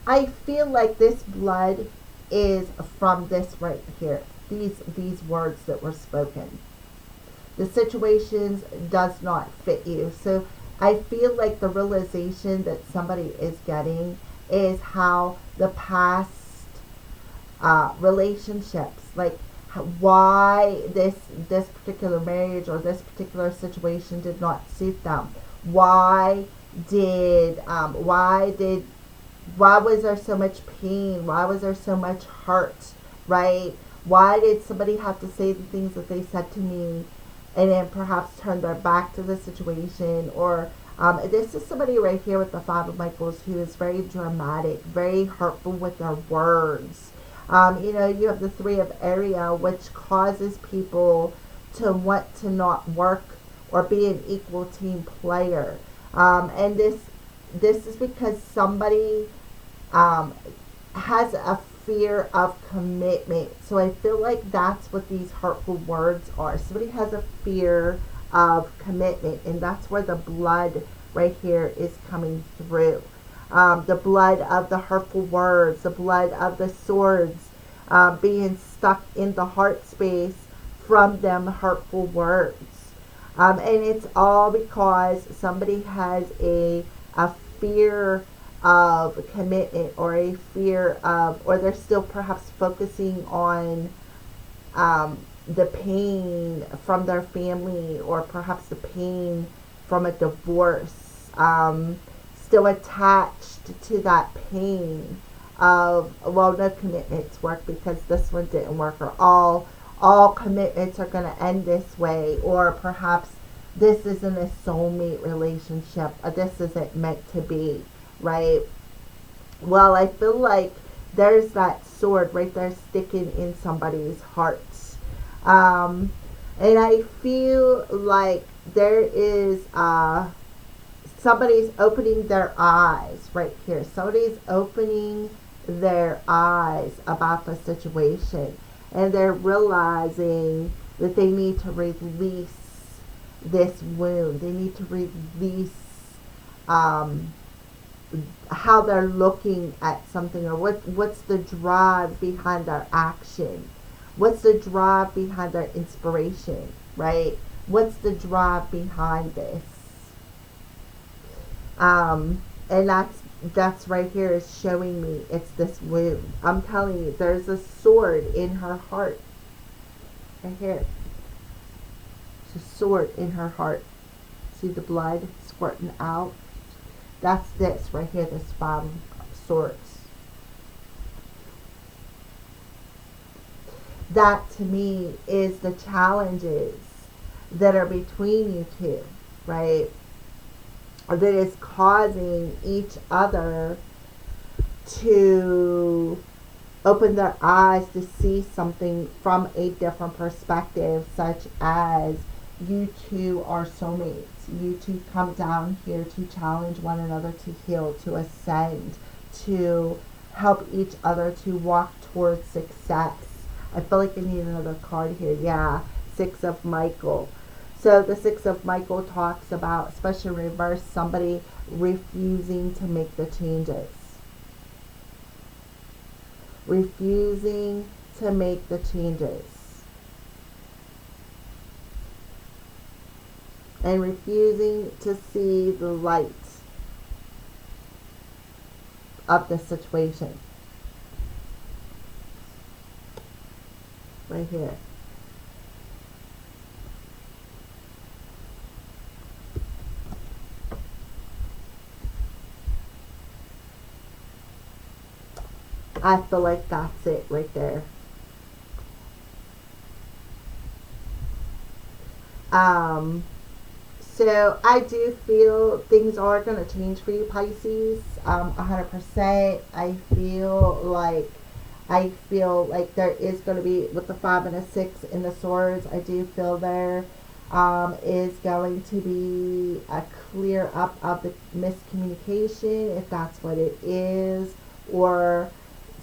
I feel like this blood is from this right here. These words that were spoken. The situations does not fit you. So I feel like the realization that somebody is getting is how the past relationships, like why this particular marriage or this particular situation did not suit them. Why was there so much pain? Why was there so much hurt? Right? Why did somebody have to say the things that they said to me and then perhaps turn their back to the situation? Or this is somebody right here with the 5 of Michaels who is very dramatic, very hurtful with their words. You have the 3 of Ariel, which causes people to want to not work or be an equal team player. And this is because somebody has a fear of commitment. So I feel like that's what these hurtful words are. Somebody has a fear of commitment, and that's where the blood right here is coming through. The blood of the hurtful words, the blood of the swords being stuck in the heart space from them hurtful words. And it's all because somebody has a fear of commitment, or a fear of, or they're still perhaps focusing on the pain from their family, or perhaps the pain from a divorce, still attached to that pain of, well, no commitments work because this one didn't work, or all commitments are going to end this way, or perhaps this isn't a soulmate relationship, or this isn't meant to be, right? Well, I feel like there's that sword right there sticking in somebody's heart. And I feel like there is somebody's opening their eyes right here. Somebody's opening their eyes about the situation, and they're realizing that they need to release this wound. They need to release how they're looking at something, or what's the drive behind their action. What's the drive behind their inspiration, right? What's the drive behind this? And that's right here is showing me it's this wound. I'm telling you, there's a sword in her heart. Right here. There's a sword in her heart. See the blood squirting out? That's this right here, this 5 of swords. That to me is the challenges that are between you two, right? That is causing each other to open their eyes to see something from a different perspective, such as you two are soulmates. You two come down here to challenge one another, to heal, to ascend, to help each other to walk towards success. I feel like I need another card here. Yeah, 6 of Michael. So the 6 of Michael talks about, especially in reverse, somebody refusing to make the changes. Refusing to make the changes. And refusing to see the light of the situation. Right here. I feel like that's it right there. So I do feel things are going to change for you, Pisces. 100%. I feel like there is going to be, with the 5 and a 6 in the swords, I do feel there is going to be a clear up of the miscommunication, if that's what it is, or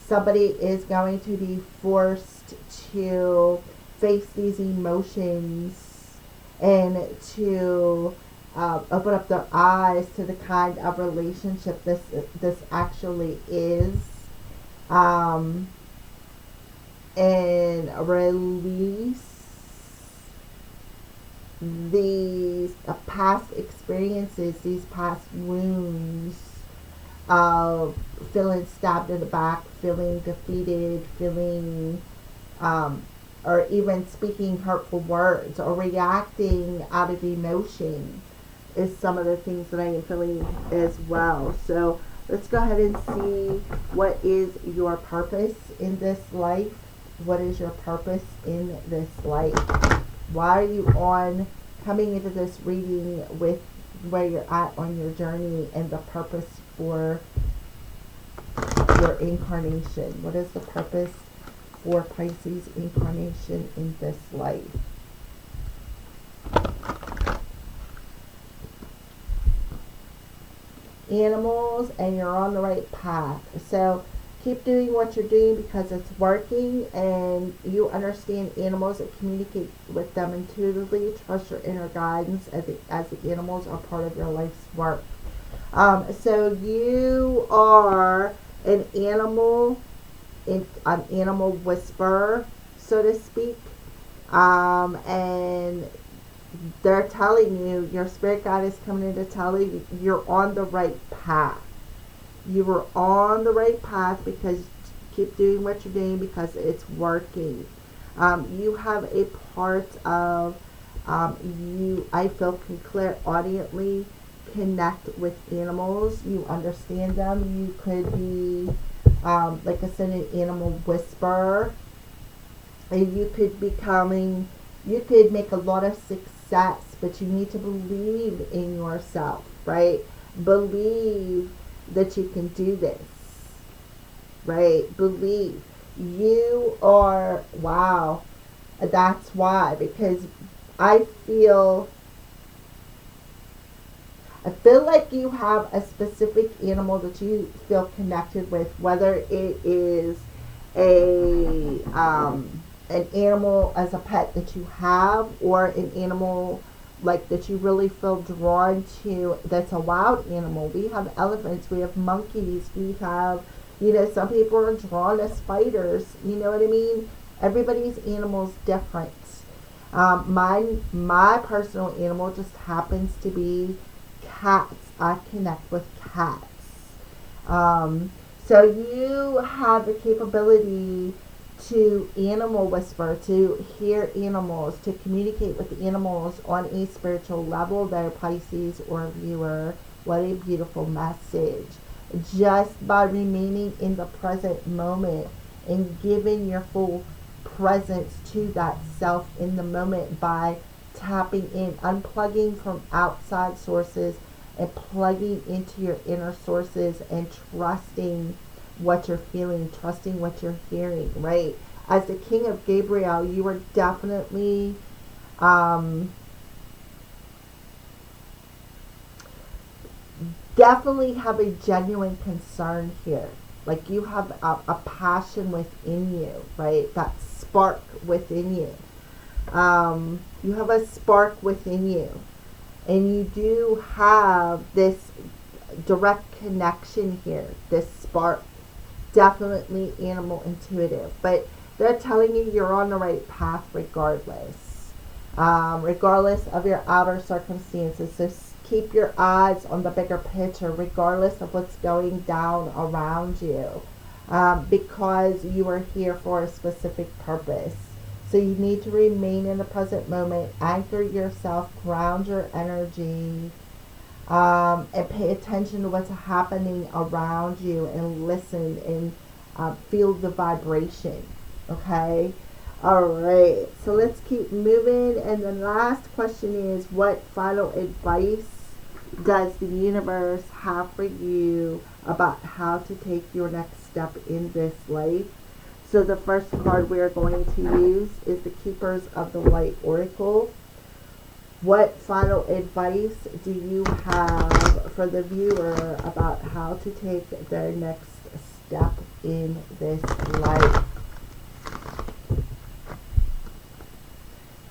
somebody is going to be forced to face these emotions and to open up their eyes to the kind of relationship this actually is, and release these past experiences, these past wounds of feeling stabbed in the back, feeling defeated, feeling or even speaking hurtful words or reacting out of emotion is some of the things that I am feeling as well. So let's go ahead and see, what is your purpose in this life? What is your purpose in this life? Why are you coming into this reading with where you're at on your journey and the purpose for your incarnation? What is the purpose for Pisces incarnation in this life? Animals, and you're on the right path. So keep doing what you're doing because it's working, and you understand animals and communicate with them intuitively. Trust your inner guidance as the animals are part of your life's work. So you are an animal whisperer, so to speak, and they're telling you, your spirit guide is coming in to tell you, you're on the right path. You were on the right path because keep doing what you're doing because it's working. You have a part of you, I feel, can clairaudiently connect with animals. You understand them. You could be, like I said, an animal whisperer. And you could make a lot of success, but you need to believe in yourself, right? Believe that you can do this, right? Believe. You are, wow, that's why, because I feel like you have a specific animal that you feel connected with, whether it is an animal as a pet that you have, or an animal like that you really feel drawn to, that's a wild animal. We have elephants, we have monkeys, we have, some people are drawn to spiders, you know what I mean? Everybody's animal's different. My personal animal just happens to be cats. I connect with cats. So you have the capability to animal whisper, to hear animals, to communicate with animals on a spiritual level there, Pisces or viewer. What a beautiful message. Just by remaining in the present moment and giving your full presence to that self in the moment by tapping in, unplugging from outside sources and plugging into your inner sources and trusting what you're feeling, trusting what you're hearing, right? As the King of Gabriel, you are definitely definitely have a genuine concern here. Like you have a passion within you, right? That spark within you. You have a spark within you. And you do have this direct connection here, this spark. Definitely animal intuitive. But they're telling you you're on the right path regardless. Regardless of your outer circumstances. So keep your eyes on the bigger picture regardless of what's going down around you. Because you are here for a specific purpose. So you need to remain in the present moment, anchor yourself, ground your energy, and pay attention to what's happening around you, and listen, and feel the vibration. Okay. All right. So let's keep moving. And the last question is, what final advice does the universe have for you about how to take your next step in this life? So the first card we are going to use is the Keepers of the Light Oracle. What final advice do you have for the viewer about how to take their next step in this life?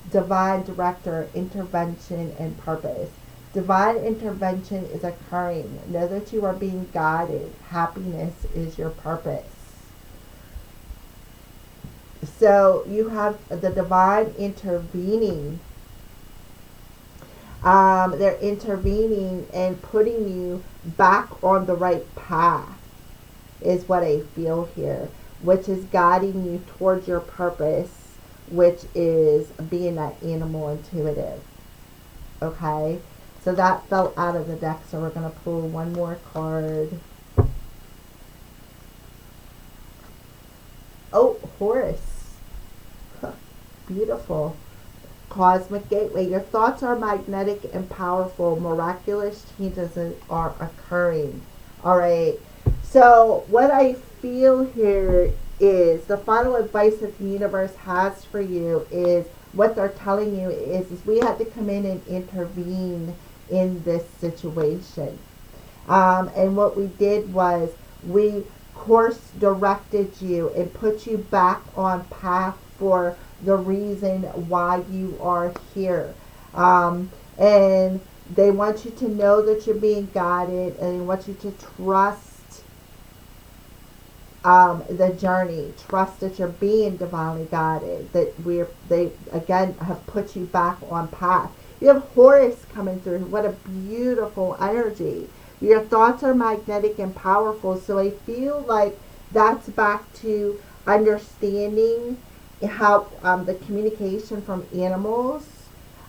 Divine Director, Intervention, and Purpose. Divine intervention is occurring. Know that you are being guided. Happiness is your purpose. So you have the divine intervening. They're intervening and putting you back on the right path, is what I feel here, which is guiding you towards your purpose, which is being that animal intuitive. Okay, so that fell out of the deck, so we're going to pull one more card. Oh, Horus. Beautiful. Cosmic Gateway. Your thoughts are magnetic and powerful. Miraculous changes are occurring. All right. So what I feel here is the final advice that the universe has for you is what they're telling you is we had to come in and intervene in this situation. And what we did was we course directed you and put you back on path for the reason why you are here. And they want you to know that you're being guided, and they want you to trust the journey. Trust that you're being divinely guided, that they again have put you back on path. You have Horus coming through. What a beautiful energy. Your thoughts are magnetic and powerful. So I feel like that's back to understanding how the communication from animals.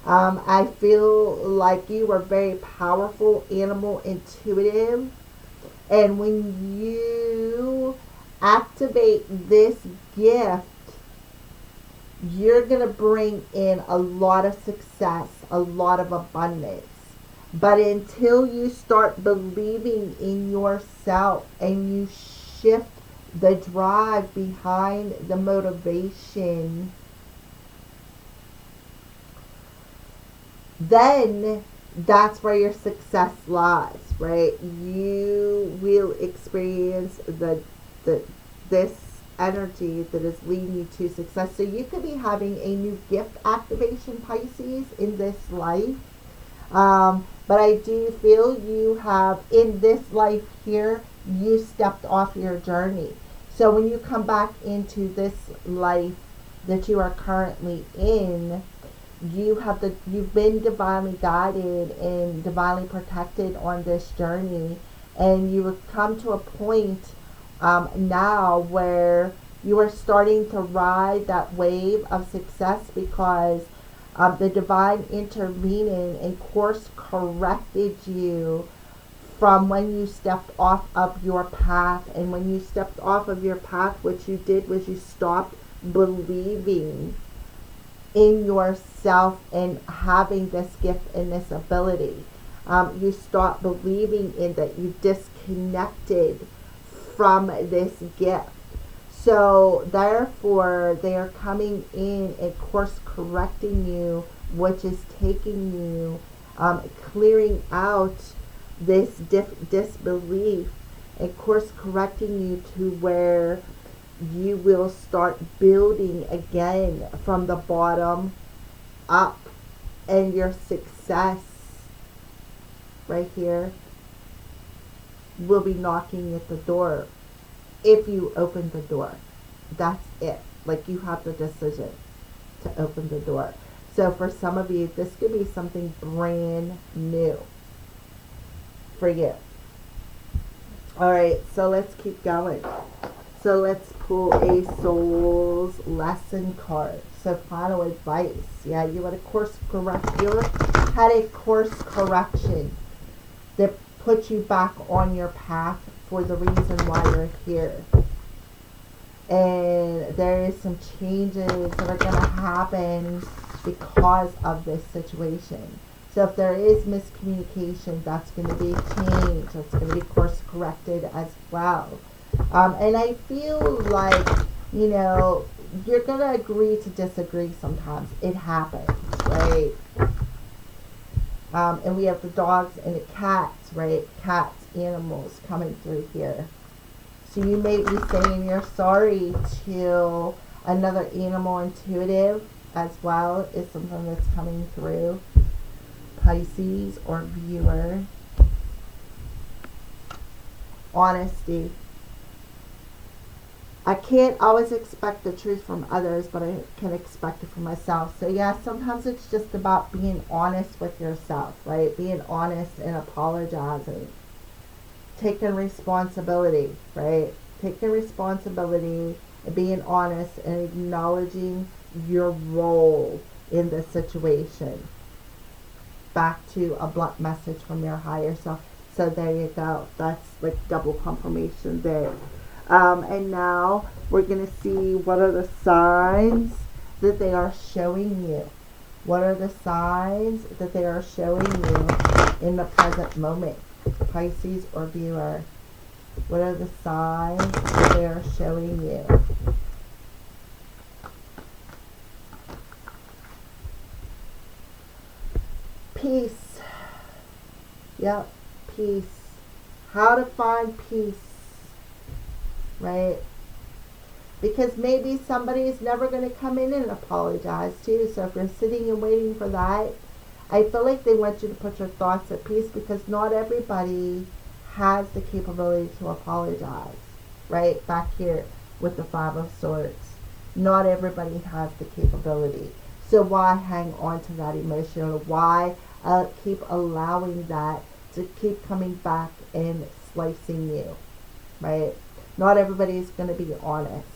I feel like you are very powerful, animal intuitive. And when you activate this gift, you're going to bring in a lot of success, a lot of abundance. But until you start believing in yourself and you shift the drive behind the motivation, then that's where your success lies, right? You will experience this energy that is leading you to success. So you could be having a new gift activation, Pisces, in this life. But I do feel you have, in this life here, you stepped off your journey. So when you come back into this life that you are currently in, you've been divinely guided and divinely protected on this journey, and you have come to a point now where you are starting to ride that wave of success because the divine intervening and course corrected you from when you stepped off of your path. And when you stepped off of your path, what you did was you stopped believing in yourself and having this gift and this ability. You stopped believing in that. You disconnected from this gift. So therefore, they are coming in and course correcting you, which is taking you, clearing out this disbelief and course correcting you to where you will start building again from the bottom up, and your success right here will be knocking at the door. If you open the door, that's it. Like, you have the decision to open the door. So for some of you, this could be something brand new for you. All right, so let's keep going. So let's pull a soul's lesson card. So final advice. Yeah, you had a course correction. You had a course correction that put you back on your path for the reason why you're here. And there is some changes that are going to happen because of this situation. So if there is miscommunication, that's going to be changed. That's going to be course corrected as well. And I feel like, you know, you're going to agree to disagree sometimes. It happens, right? And we have the dogs and the cats, right? Cats, animals coming through here. So you may be saying you're sorry to another animal intuitive as well, is something that's coming through. Pisces or viewer. Honesty. I can't always expect the truth from others, but I can expect it from myself. So yeah, sometimes it's just about being honest with yourself, right? Being honest and apologizing. Taking responsibility, right? Taking responsibility and being honest and acknowledging your role in the situation. Back to a blunt message from your higher self. So there you go. That's like double confirmation there. And now we're going to see what are the signs that they are showing you. What are the signs that they are showing you in the present moment? Pisces or viewer. What are the signs that they are showing you? Peace. Yep, peace. How to find peace. Right? Because maybe somebody is never going to come in and apologize too. So if you're sitting and waiting for that, I feel like they want you to put your thoughts at peace, because not everybody has the capability to apologize. Right? Back here with the Five of Swords. Not everybody has the capability. So why hang on to that emotion? Why keep allowing that to keep coming back and slicing you? Right? Not everybody is going to be honest.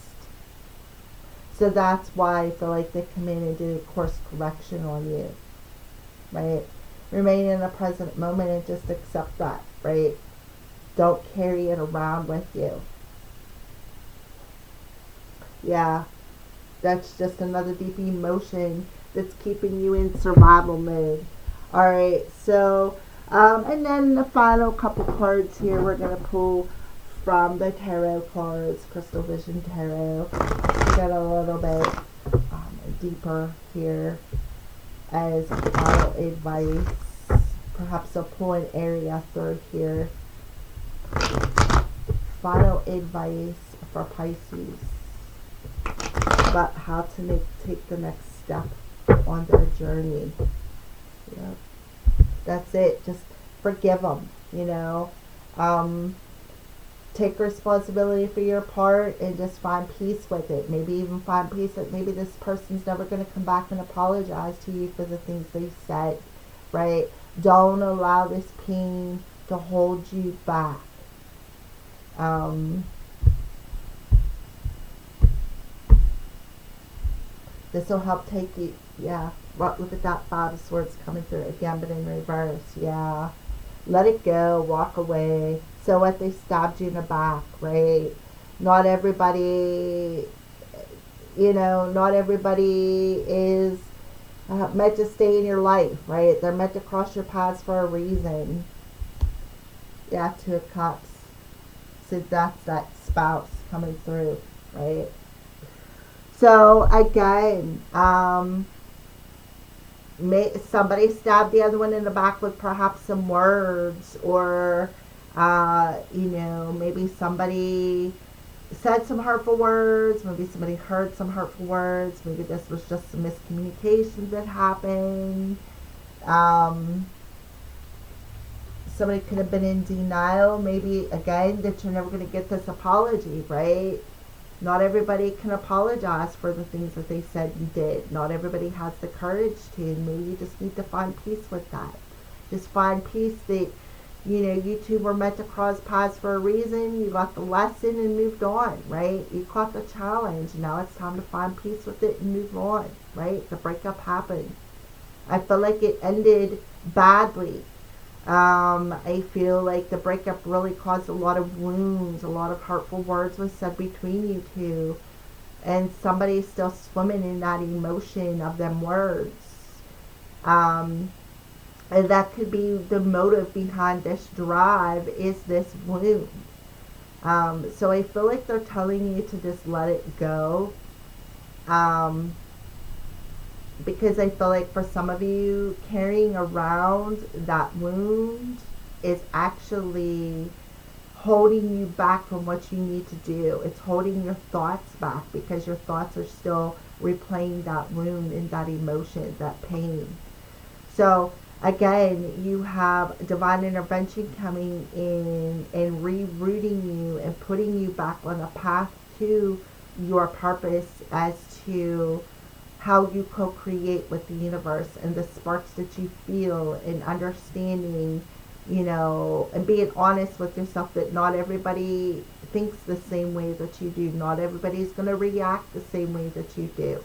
So that's why I feel like they come in and do a course correction on you. Right? Remain in the present moment and just accept that. Right? Don't carry it around with you. Yeah. That's just another deep emotion that's keeping you in survival mode. Alright, so, and then the final couple cards here we're going to pull from the tarot cards, Crystal Vision Tarot. Get a little bit deeper here as final advice. Perhaps I'll pull an area third here. Final advice for Pisces about how to take the next step on their journey. Yep. That's it. Just forgive them, you know. Take responsibility for your part and just find peace with it. Maybe even find peace that maybe this person's never going to come back and apologize to you for the things they said, right? Don't allow this pain to hold you back. This will help take you, yeah. Look at that Five of Swords coming through again, but in reverse, yeah. Let it go, walk away. So what, they stabbed you in the back, right? Not everybody, you know, not everybody is meant to stay in your life, right? They're meant to cross your paths for a reason. Yeah, Two of Cups. So that's that spouse coming through, right? So again, somebody stabbed the other one in the back with perhaps some words, or you know, maybe somebody said some hurtful words, maybe somebody heard some hurtful words, maybe this was just some miscommunication that happened. Somebody could have been in denial, maybe again that you're never going to get this apology, right? Not everybody can apologize for the things that they said you did. Not everybody has the courage to, and maybe you just need to find peace with that. Just find peace that, you know, you two were meant to cross paths for a reason. You got the lesson and moved on, right? You caught the challenge. Now it's time to find peace with it and move on, right? The breakup happened. I feel like it ended badly. I feel like the breakup really caused a lot of wounds, a lot of hurtful words was said between you two, and somebody's still swimming in that emotion of them words. Um, and that could be the motive behind this drive, is this wound. So I feel like they're telling you to just let it go. Because I feel like for some of you, carrying around that wound is actually holding you back from what you need to do. It's holding your thoughts back because your thoughts are still replaying that wound and that emotion, that pain. So again, you have divine intervention coming in and rerouting you and putting you back on a path to your purpose as to how you co-create with the universe and the sparks that you feel, and understanding, you know, and being honest with yourself that not everybody thinks the same way that you do. Not everybody's going to react the same way that you do.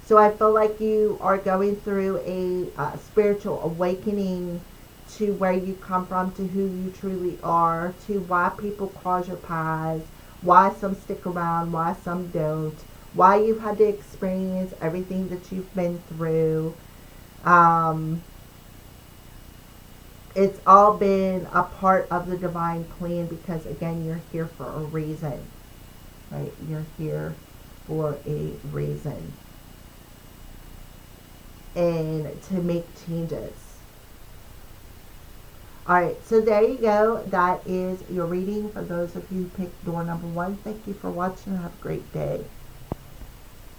So I feel like you are going through a spiritual awakening to where you come from, to who you truly are, to why people cross your paths, why some stick around, why some don't, why you've had to experience everything that you've been through. It's all been a part of the divine plan, because again, you're here for a reason, right? You're here for a reason, and to make changes. Alright, so there you go. That is your reading for those of you who picked door number 1. Thank you for watching. Have a great day.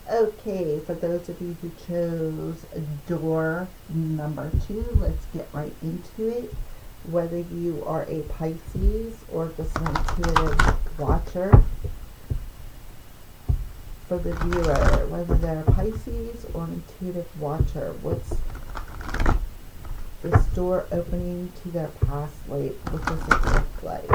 Okay, for those of you who chose door number 2, let's get right into it. Whether you are a Pisces or just an intuitive watcher, for the viewer, whether they're a Pisces or an intuitive watcher, what's this door opening to their past life? What does it look like?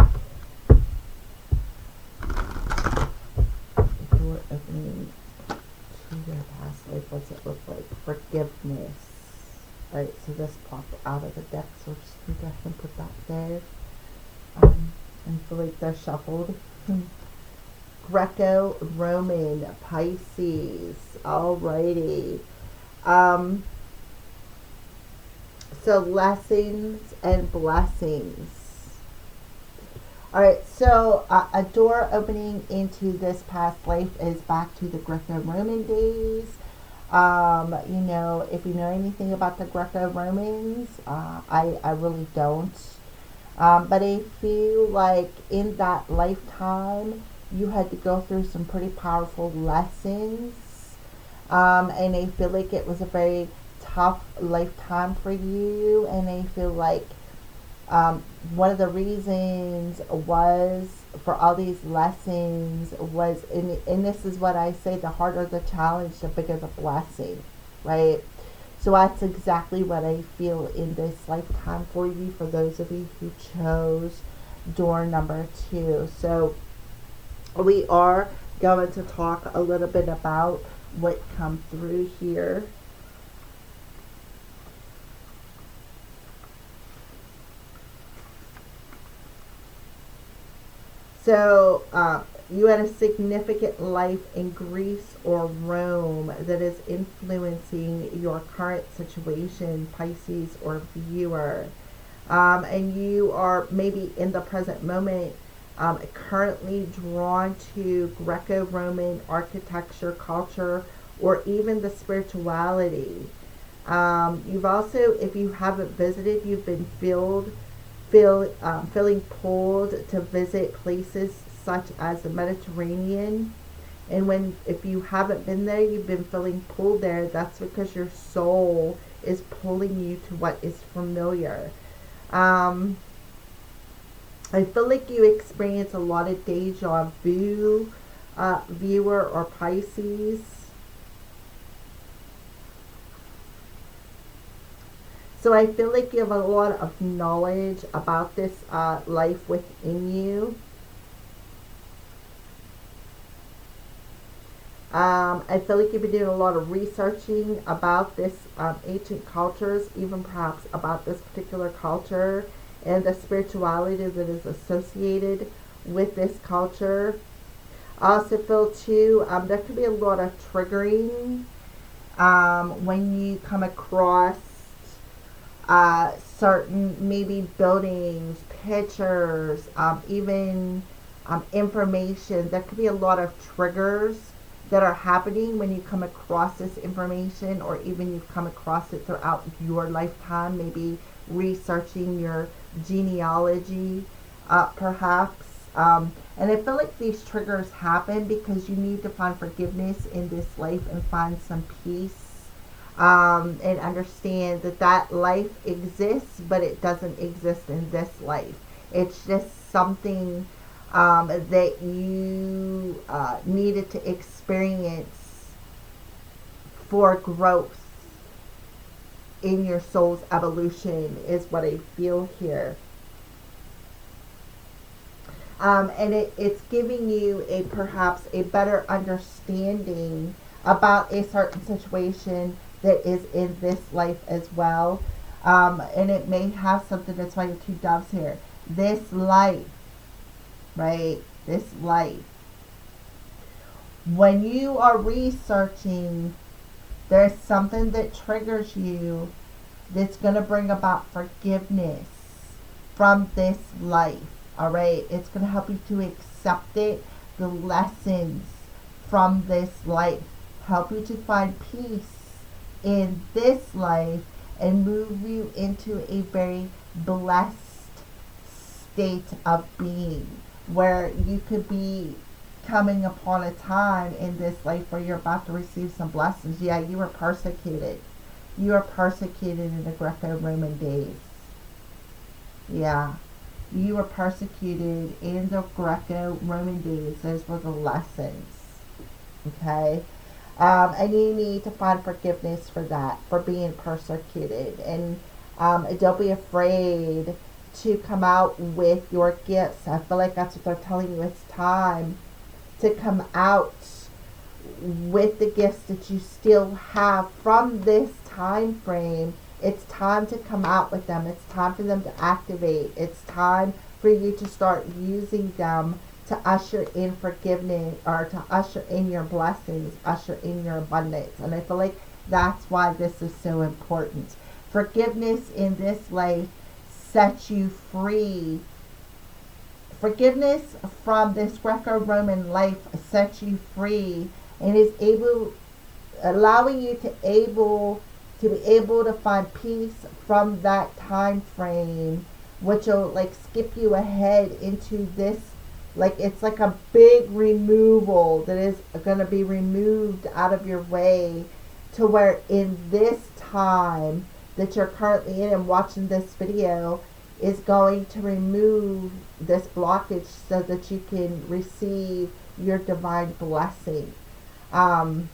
The door opening to their past life, what's it look like? Forgiveness. Alright, so this popped out of the deck, so just go ahead and put that there. And feel like they're shuffled. Greco-Roman Pisces. Alrighty. So lessons and blessings. Alright, so a door opening into this past life is back to the Greco-Roman days. You know, if you know anything about the Greco-Romans, I really don't. But I feel like in that lifetime, you had to go through some pretty powerful lessons. And I feel like it was a very tough lifetime for you. And I feel like one of the reasons was for all these lessons was, and this is what I say, the harder the challenge, the bigger the blessing, right? So that's exactly what I feel in this lifetime for you, for those of you who chose door number 2. So we are going to talk a little bit about what come through here. So you had a significant life in Greece or Rome that is influencing your current situation, Pisces or viewer. And you are maybe in the present moment currently drawn to Greco-Roman architecture, culture, or even the spirituality. You've also, if you haven't visited, you've been feeling pulled to visit places such as the Mediterranean. And if you haven't been there, you've been feeling pulled there. That's because your soul is pulling you to what is familiar. I feel like you experience a lot of deja vu, viewer or Pisces. So I feel like you have a lot of knowledge about this life within you. I feel like you've been doing a lot of researching about this ancient cultures, even perhaps about this particular culture and the spirituality that is associated with this culture. I also feel too, there could be a lot of triggering when you come across certain maybe buildings, pictures, even information. There could be a lot of triggers that are happening when you come across this information, or even you've come across it throughout your lifetime, maybe researching your genealogy, perhaps. And I feel like these triggers happen because you need to find forgiveness in this life and find some peace. And understand that that life exists, but it doesn't exist in this life. It's just something that you needed to experience for growth in your soul's evolution, is what I feel here. And it's giving you perhaps a better understanding about a certain situation that is in this life as well. And it may have something, that's why the two doves here. This life, right? This life. When you are researching, there's something that triggers you that's going to bring about forgiveness from this life. All right? It's going to help you to accept it, the lessons from this life. Help you to find peace in this life and move you into a very blessed state of being, where you could be coming upon a time in this life where you're about to receive some blessings. Yeah, you were persecuted. You were persecuted in the Greco-Roman days. Yeah, you were persecuted in the Greco-Roman days. Those were the lessons. Okay? And you need to find forgiveness for that, for being persecuted. And don't be afraid to come out with your gifts. I feel like that's what they're telling you. It's time to come out with the gifts that you still have from this time frame. It's time to come out with them. It's time for them to activate. It's time for you to start using them to usher in forgiveness, or to usher in your blessings, usher in your abundance. And I feel like that's why this is so important. Forgiveness in this life sets you free. Forgiveness from this Greco-Roman life sets you free, and is allowing you to be able to find peace from that time frame, which will like skip you ahead into this. Like, it's like a big removal that is going to be removed out of your way, to where in this time that you're currently in and watching this video is going to remove this blockage so that you can receive your divine blessing. But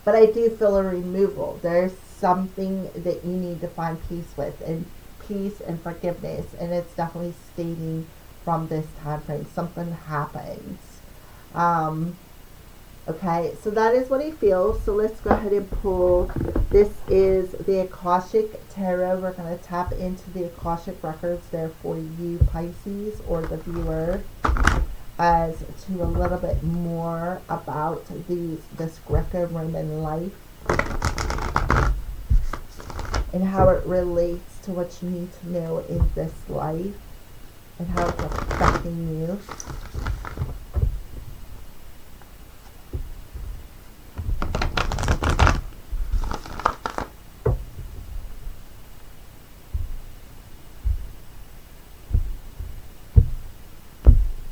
I do feel a removal. There's something that you need to find peace with, and peace and forgiveness, and it's definitely stating from this time frame. Something happens. Okay, so that is what I feel. So let's go ahead and pull. This is the Akashic Tarot. We're going to tap into the Akashic records there for you, Pisces, or the viewer, as to a little bit more about this Greco-Roman life and how it relates to what you need to know in this life, and how it's affecting you.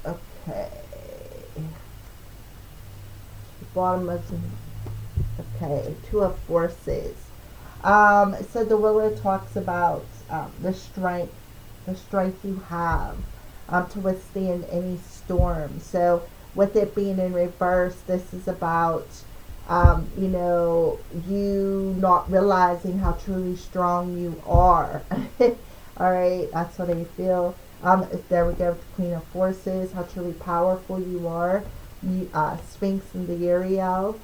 Okay. Bottom of okay, Two of Forces. So the Willow talks about the strength you have to withstand any storm. So with it being in reverse, this is about you not realizing how truly strong you are. All right, that's what I feel. There we go, Queen of Forces, how truly powerful you are. Sphinx and the Uriel.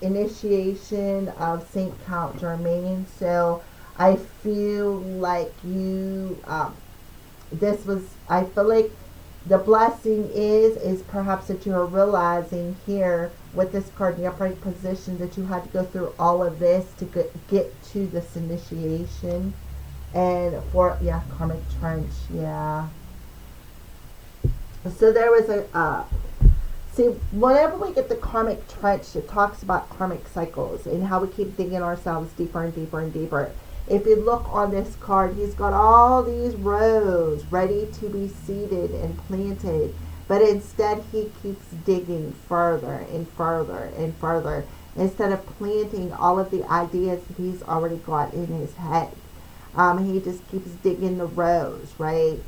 Initiation of Saint Count Germain. So I feel like you, I feel like the blessing is perhaps that you're realizing here with this card in the upright position that you had to go through all of this to get to this initiation. And for, yeah, karmic trench, yeah. So there was see, whenever we get the karmic trench, it talks about karmic cycles and how we keep digging ourselves deeper and deeper and deeper. If you look on this card, he's got all these rows ready to be seeded and planted, but instead he keeps digging further and further and further instead of planting all of the ideas that he's already got in his head. He just keeps digging the rows, right?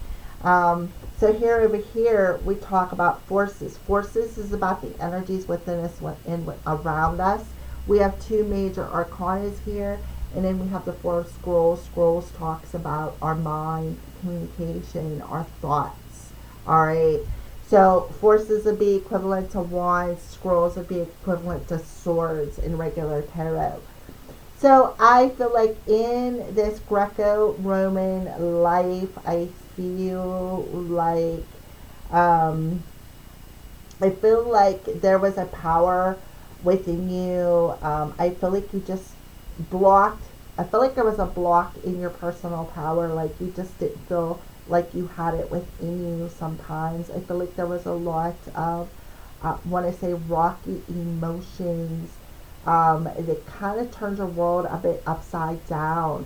So here over here, we talk about forces. Forces is about the energies within us and around us. We have two major arcanas here, and then we have the four scrolls. Scrolls talks about our mind, communication, our thoughts. All right. So forces would be equivalent to wands. Scrolls would be equivalent to swords in regular tarot. So I feel like in this Greco-Roman life, I feel like there was a power within you. I feel like you just blocked. I feel like there was a block in your personal power. Like you just didn't feel like you had it within you sometimes. I feel like there was a lot of, want to say, rocky emotions. It kind of turned your world a bit upside down.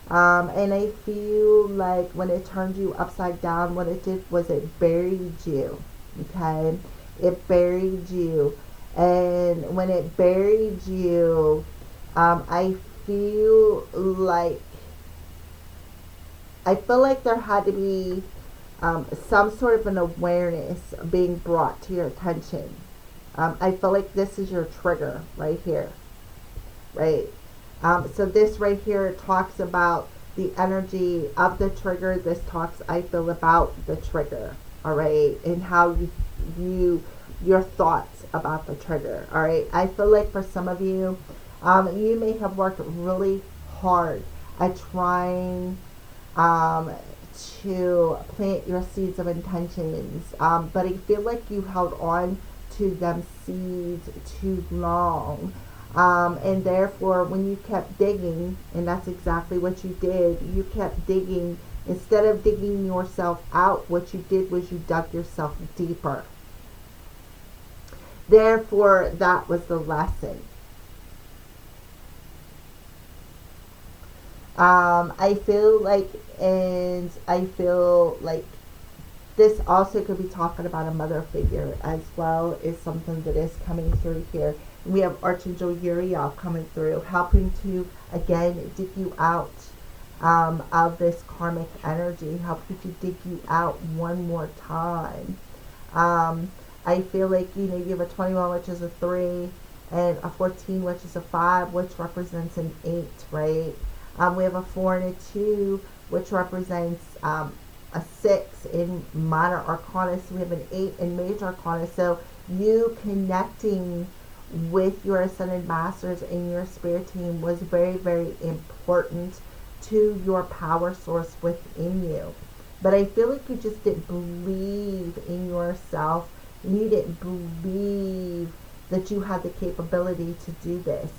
And I feel like when it turned you upside down, what it did was it buried you. Okay? It buried you. And when it buried you, I feel like there had to be some sort of an awareness being brought to your attention. I feel like this is your trigger right here, right? So this right here talks about the energy of the trigger. This talks, I feel, about the trigger, all right, and how your thoughts about the trigger, all right? I feel like for some of you, you may have worked really hard at trying to plant your seeds of intentions, but I feel like you held on to them seeds too long, and therefore when you kept digging, and that's exactly what you did, you kept digging. Instead of digging yourself out, what you did was you dug yourself deeper. Therefore, that was the lesson. I feel like this also could be talking about a mother figure as well, is something that is coming through here. And we have Archangel Uriel coming through, helping to, again, dig you out of this karmic energy, helping to dig you out one more time. I feel like, you have a 21, which is a 3, and a 14, which is a 5, which represents an 8, right? We have a 4 and a 2, which represents a 6 in minor arcana. So we have an 8 in major arcana. So you connecting with your ascended masters and your spirit team was very, very important to your power source within you. But I feel like you just didn't believe in yourself. You didn't believe that you had the capability to do this.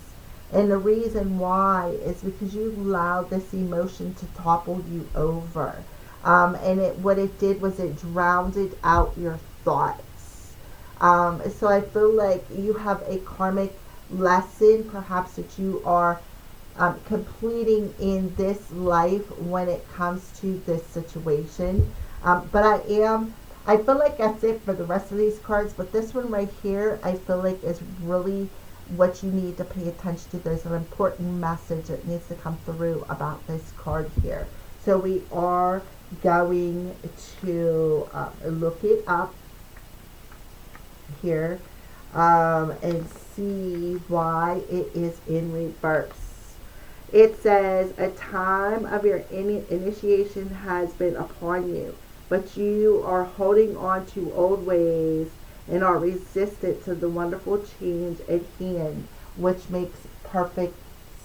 And the reason why is because you allowed this emotion to topple you over. And what it did was it drowned out your thoughts. So I feel like you have a karmic lesson, perhaps, that you are completing in this life when it comes to this situation. But I feel like that's it for the rest of these cards. But this one right here, I feel like is really what you need to pay attention to. There's an important message that needs to come through about this card here. So we are going to look it up here and see why it is in reverse. It says, a time of your initiation has been upon you, but you are holding on to old ways and are resistant to the wonderful change at hand, which makes perfect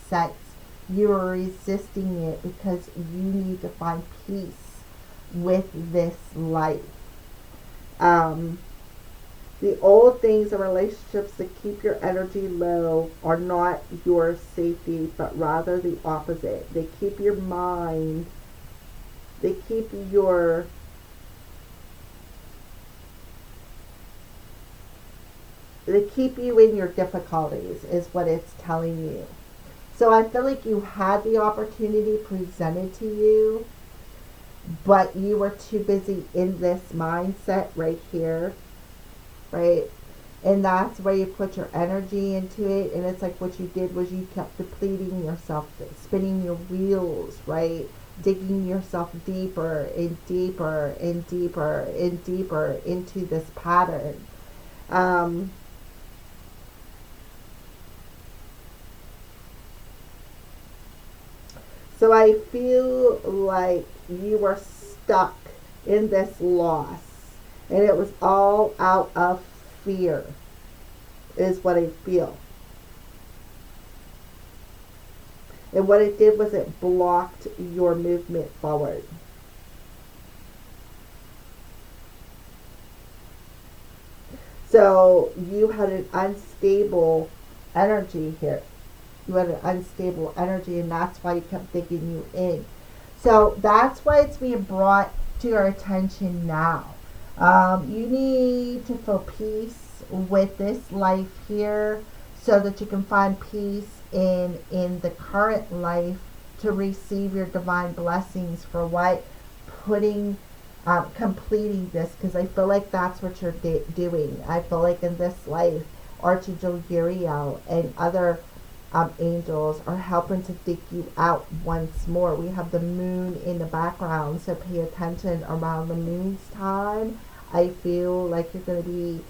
sense. You are resisting it because you need to find peace with this life. The old things and relationships that keep your energy low are not your safety, but rather the opposite. They keep your mind, they keep you in your difficulties, is what it's telling you. So I feel like you had the opportunity presented to you, but you were too busy in this mindset right here, right? And that's where you put your energy into it. And it's like what you did was you kept depleting yourself, spinning your wheels, right? Digging yourself deeper and deeper and deeper and deeper into this pattern. So I feel like you were stuck in this loss, and it was all out of fear, is what I feel. And what it did was it blocked your movement forward. So you had an unstable energy here. You had an unstable energy, and that's why you kept digging you in. So that's why it's being brought to your attention now. You need to feel peace with this life here so that you can find peace in the current life to receive your divine blessings for what? Completing this, because I feel like that's what you're doing. I feel like in this life, Archangel Uriel and other angels are helping to dig you out once more. We have the moon in the background, so pay attention around the moon's time. I feel like you're going to be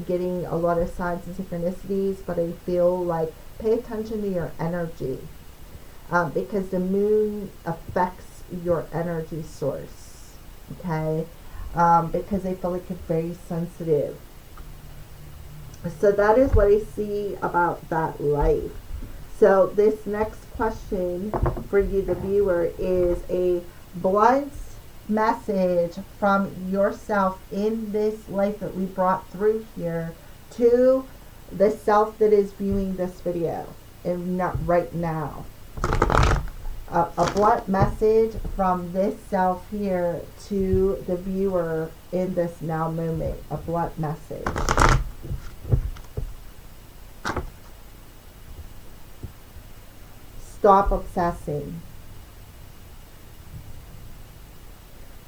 getting a lot of signs and synchronicities, but I feel like pay attention to your energy because the moon affects your energy source, okay? Because I feel like it's very sensitive. So that is what I see about that life. So this next question for you, the viewer, is a blunt message from yourself in this life that we brought through here to the self that is viewing this video and not right now. A blunt message from this self here to the viewer in this now moment. A blunt message. Stop obsessing.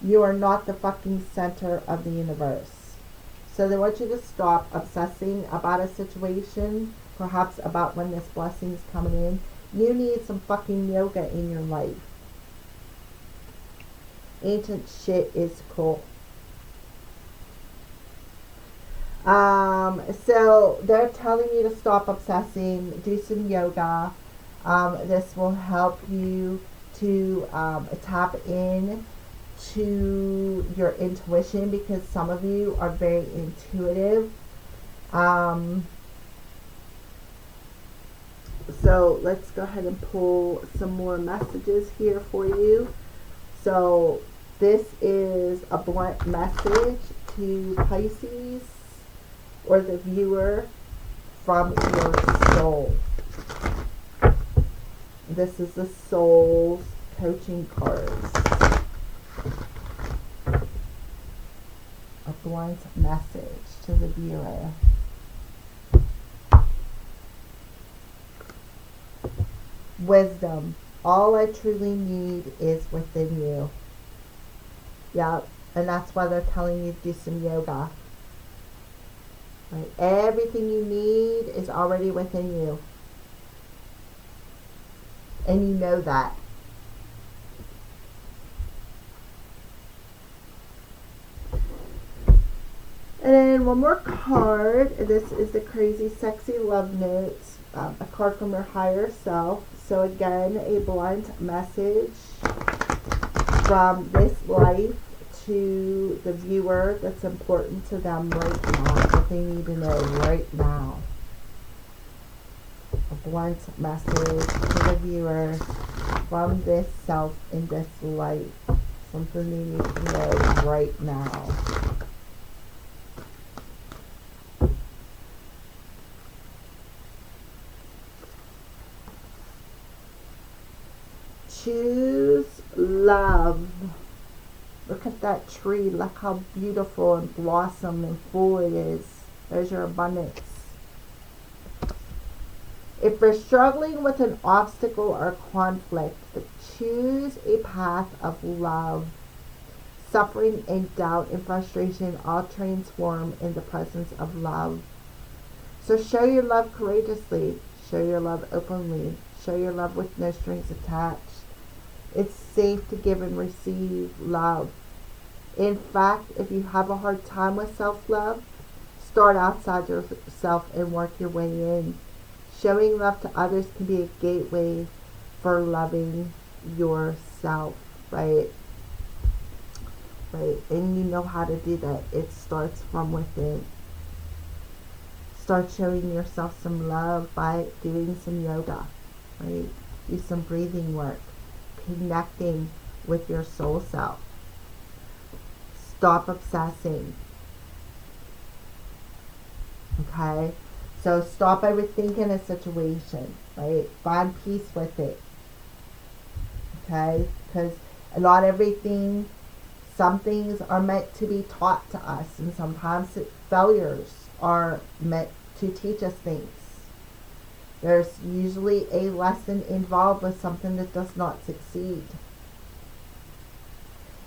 You are not the fucking center of the universe. So they want you to stop obsessing about a situation, perhaps about when this blessing is coming in. You need some fucking yoga in your life. Ancient shit is cool. So they're telling you to stop obsessing, do some yoga. This will help you to tap in to your intuition, because some of you are very intuitive. So let's go ahead and pull some more messages here for you. So this is a blunt message to Pisces or the viewer from your soul. This is the soul's coaching cards. A blunt message to the viewer. Wisdom. All I truly need is within you. Yep. And that's why they're telling you to do some yoga. Right? Everything you need is already within you. And you know that. And then one more card. This is the Crazy Sexy Love Notes. A card from your higher self. So again, a blunt message from this life to the viewer that's important to them right now, what they need to know right now. A blunt message to the viewer from this self in this life. Something they need to know right now. Choose love. Look at that tree. Look how beautiful and blossom and full it is. There's your abundance. If you're struggling with an obstacle or conflict, choose a path of love. Suffering and doubt and frustration all transform in the presence of love. So show your love courageously. Show your love openly. Show your love with no strings attached. It's safe to give and receive love. In fact, if you have a hard time with self-love, start outside yourself and work your way in. Showing love to others can be a gateway for loving yourself, right? Right, and you know how to do that. It starts from within. Start showing yourself some love by doing some yoga, right? Do some breathing work, connecting with your soul self. Stop obsessing. Okay? So stop overthinking a situation, right? Find peace with it. Okay? Because not everything, some things are meant to be taught to us, and sometimes failures are meant to teach us things. There's usually a lesson involved with something that does not succeed.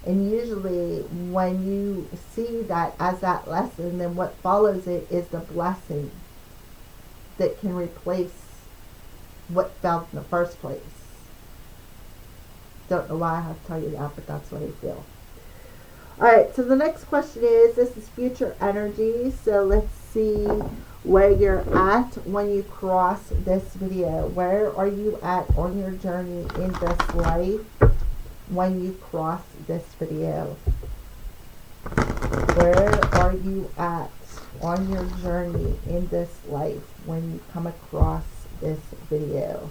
And usually when you see that as that lesson, then what follows it is the blessing that can replace what failed in the first place. Don't know why I have to tell you that, but that's what I feel. Alright, so the next question is, this is future energy, so let's see where you're at when you cross this video. Where are you at on your journey in this life when you cross this video? Where are you at on your journey in this life when you come across this video?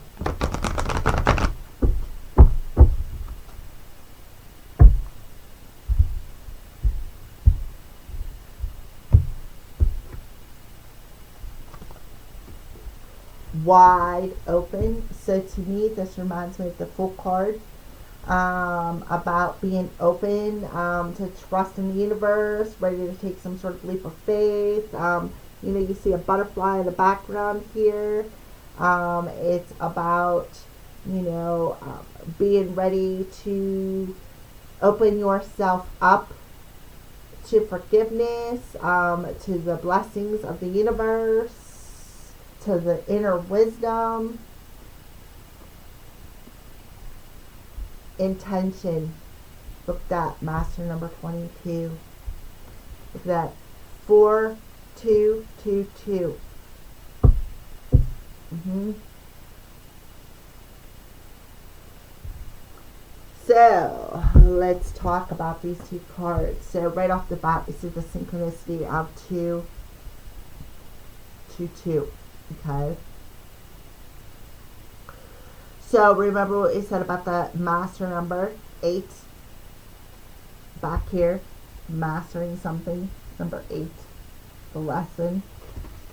Wide open. So to me, this reminds me of the Fool card, about being open to trust in the universe, ready to take some sort of leap of faith. You know, you see a butterfly in the background here. It's about, you know, being ready to open yourself up to forgiveness, to the blessings of the universe, to the inner wisdom. Intention. Look at that, master number 22. Look at that, 4222. So let's talk about these two cards. So right off the bat, we see the synchronicity of 222. Okay. So remember what we said about the master number 8 back here, mastering something. Number 8, the lesson.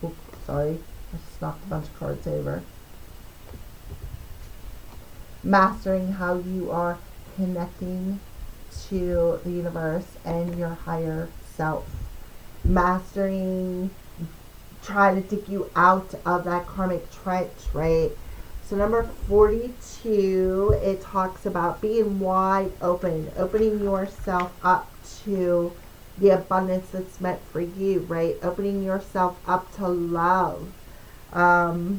Oops, sorry, I just knocked a bunch of cards over. Mastering how you are connecting to the universe and your higher self. Mastering, trying to dig you out of that karmic trench, right? So number 42, it talks about being wide open, opening yourself up to the abundance that's meant for you, right? Opening yourself up to love. So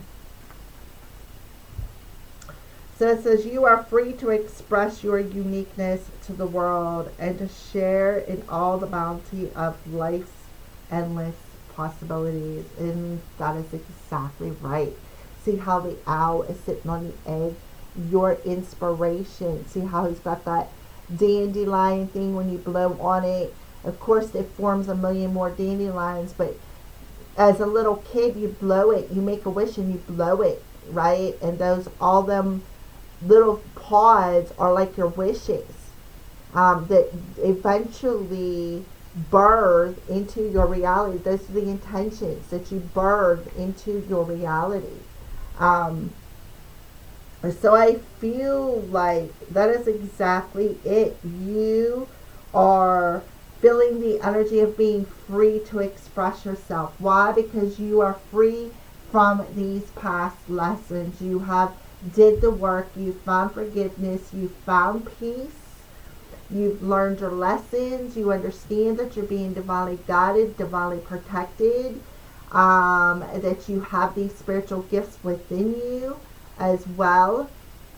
it says you are free to express your uniqueness to the world and to share in all the bounty of life's endless possibilities. And that is exactly right. See how the owl is sitting on the egg? Your inspiration. See how he's got that dandelion thing when you blow on it. Of course, it forms a million more dandelions, but as a little kid, you blow it, you make a wish and you blow it, right? And those, all them little pods are like your wishes, that eventually birth into your reality. Those are the intentions that you birth into your reality. So I feel like that is exactly it. You are feeling the energy of being free to express yourself. Why? Because you are free from these past lessons. You have did the work. You found forgiveness. You found peace. You've learned your lessons. You understand that you're being divinely guided, divinely protected, that you have these spiritual gifts within you as well.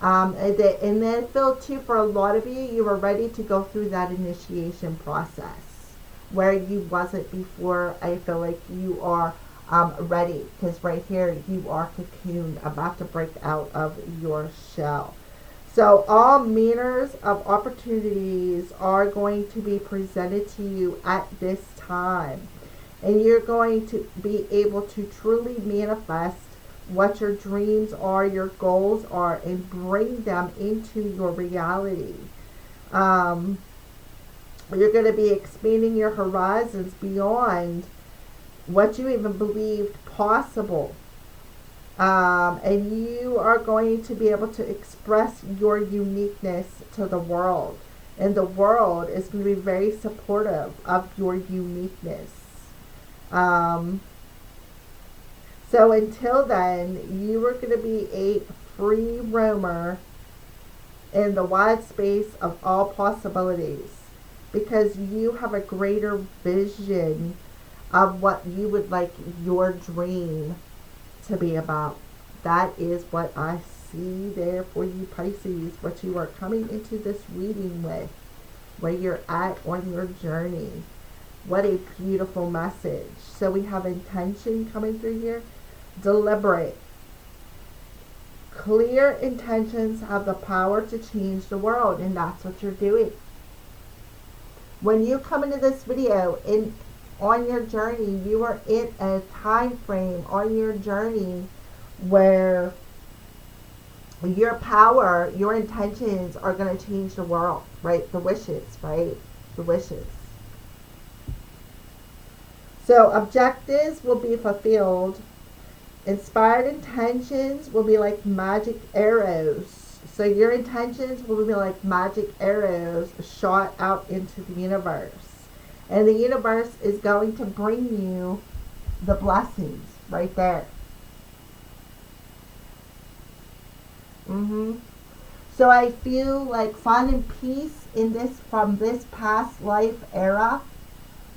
And then I feel too, for a lot of you, you are ready to go through that initiation process where you wasn't before. I feel like you are ready, because right here you are cocooned, about to break out of your shell. So all manners of opportunities are going to be presented to you at this time. And you're going to be able to truly manifest what your dreams are, your goals are, and bring them into your reality. You're going to be expanding your horizons beyond what you even believed possible. And you are going to be able to express your uniqueness to the world. And the world is going to be very supportive of your uniqueness. So until then, you are going to be a free roamer in the wide space of all possibilities, because you have a greater vision of what you would like your dream to be about. That is what I see there for you, Pisces, what you are coming into this reading with, where you're at on your journey. What a beautiful message. So we have intention coming through here. Deliberate. Clear intentions have the power to change the world, and that's what you're doing. When you come into this video on your journey, you are in a time frame on your journey where your power, your intentions are going to change the world, right? The wishes, right? The wishes. So objectives will be fulfilled. Inspired intentions will be like magic arrows. So your intentions will be like magic arrows shot out into the universe. And the universe is going to bring you the blessings right there. So I feel like finding peace in this, from this past life era,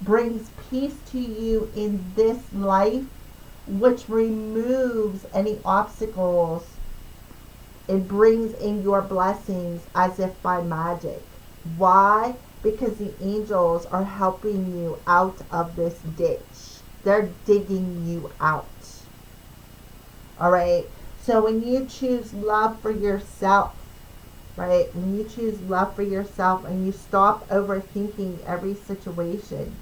brings peace to you in this life, which removes any obstacles. It brings in your blessings as if by magic. Why? Because the angels are helping you out of this ditch. They're digging you out. Alright? So when you choose love for yourself, right? When you choose love for yourself and you stop overthinking every situation,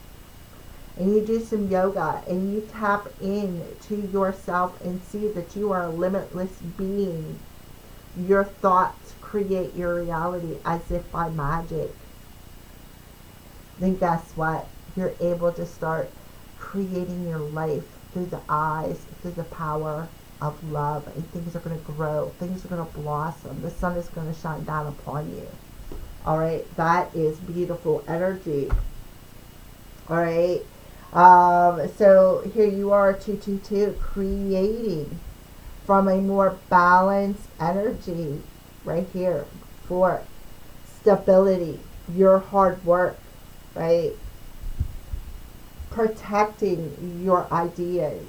and you do some yoga and you tap in to yourself and see that you are a limitless being, your thoughts create your reality as if by magic. Then guess what? You're able to start creating your life through the eyes, through the power of love, and things are going to grow. Things are going to blossom. The sun is going to shine down upon you. All right, that is beautiful energy. All right. So here you are, 222, creating from a more balanced energy right here for stability, your hard work, right? Protecting your ideas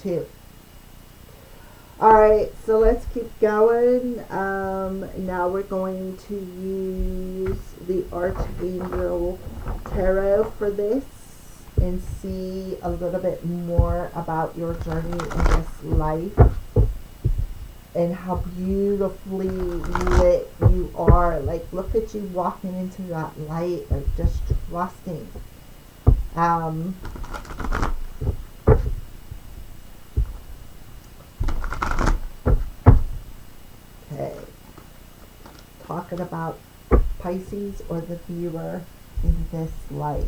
too. All right, so let's keep going. Now we're going to use the Archangel Tarot for this and see a little bit more about your journey in this life. and how beautifully lit you are. Like, look at you walking into that light, like just trusting. Okay. Talking about Pisces or the viewer in this life.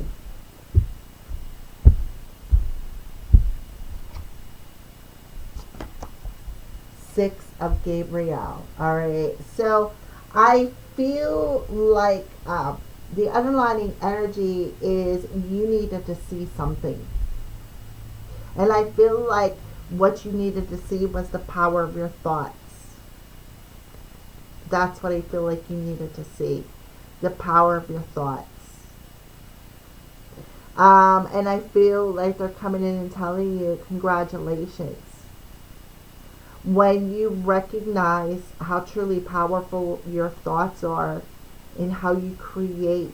Six of Gabriel. All right. So I feel like the underlying energy is you needed to see something. And I feel like what you needed to see was the power of your thoughts. That's what I feel like you needed to see. The power of your thoughts. And I feel like they're coming in and telling you, congratulations. When you recognize how truly powerful your thoughts are and how you create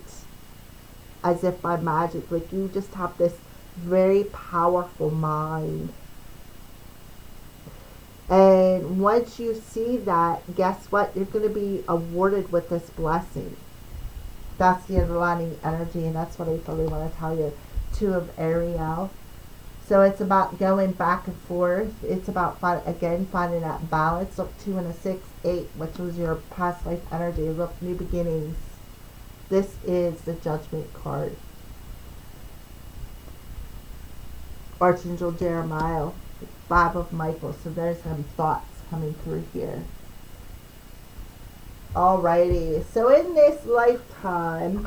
as if by magic, like you just have this very powerful mind. And once you see that, guess what? You're going to be awarded with this blessing. That's the underlying energy, and that's what I really want to tell you. Two of Ariel. So it's about going back and forth. It's about, finding that balance. Look, 2 and a 6, 8, which was your past life energy. Look, new beginnings. This is the Judgment card. Archangel Jeremiah, 5 of Michael. So there's some thoughts coming through here. Alrighty. So in this lifetime,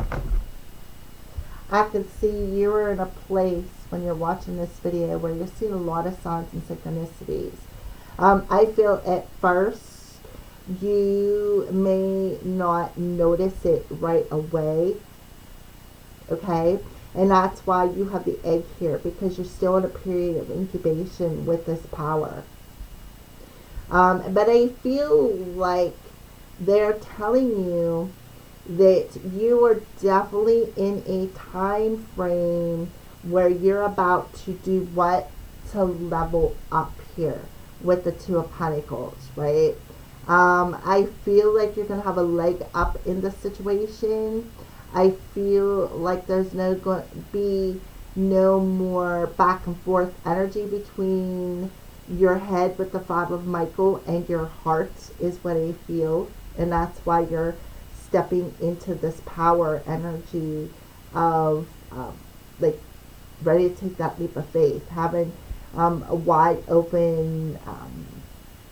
I could see you're in a place when you're watching this video where you're seeing a lot of signs and synchronicities. I feel at first you may not notice it right away. Okay? And that's why you have the egg here, because you're still in a period of incubation with this power. But I feel like they're telling you that you are definitely in a time frame where you're about to do what? To level up here with the 2 of Pentacles, right? I feel like you're going to have a leg up in the situation. I feel like there's going to be no more back and forth energy between your head with the 5 of Michael and your heart is what I feel. And that's why you're stepping into this power energy of like ready to take that leap of faith, having a wide open,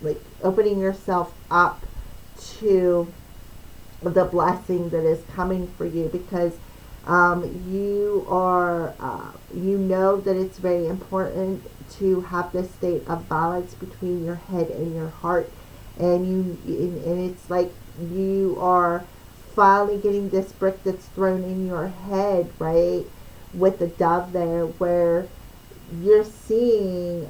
like opening yourself up to the blessing that is coming for you, because you are, you know that it's very important to have this state of balance between your head and your heart, and it's like you are finally getting this brick that's thrown in your head, right, with the dove there, where you're seeing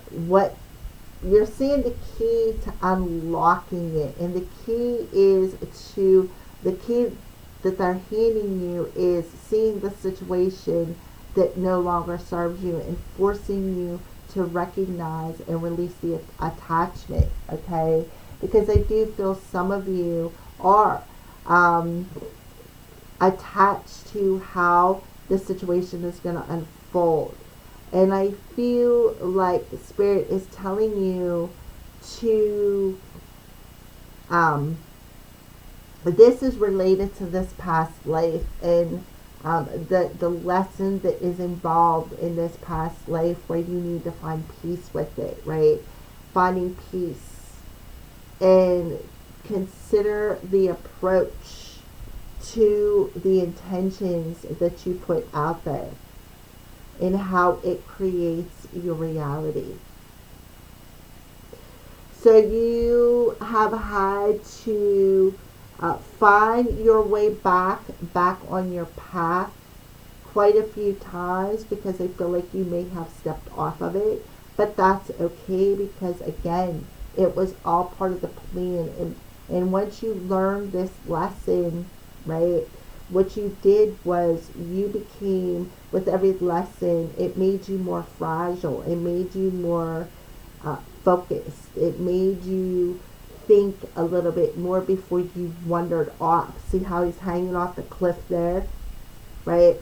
the key to unlocking it, and the key that they're handing you is seeing the situation that no longer serves you and forcing you to recognize and release the attachment, okay? Because I do feel some of you are attached to how the situation is going to unfold. And I feel like Spirit is telling you to, this is related to this past life, and the lesson that is involved in this past life, where you need to find peace with it, right? Finding peace, and consider the approach to the intentions that you put out there and how it creates your reality. So you have had to find your way back on your path quite a few times, because I feel like you may have stepped off of it, but that's okay, because again, it was all part of the plan. And once you learn this lesson, right, what you did was you became, with every lesson, it made you more fragile. It made you more focused. It made you think a little bit more before you wandered off. See how he's hanging off the cliff there, right?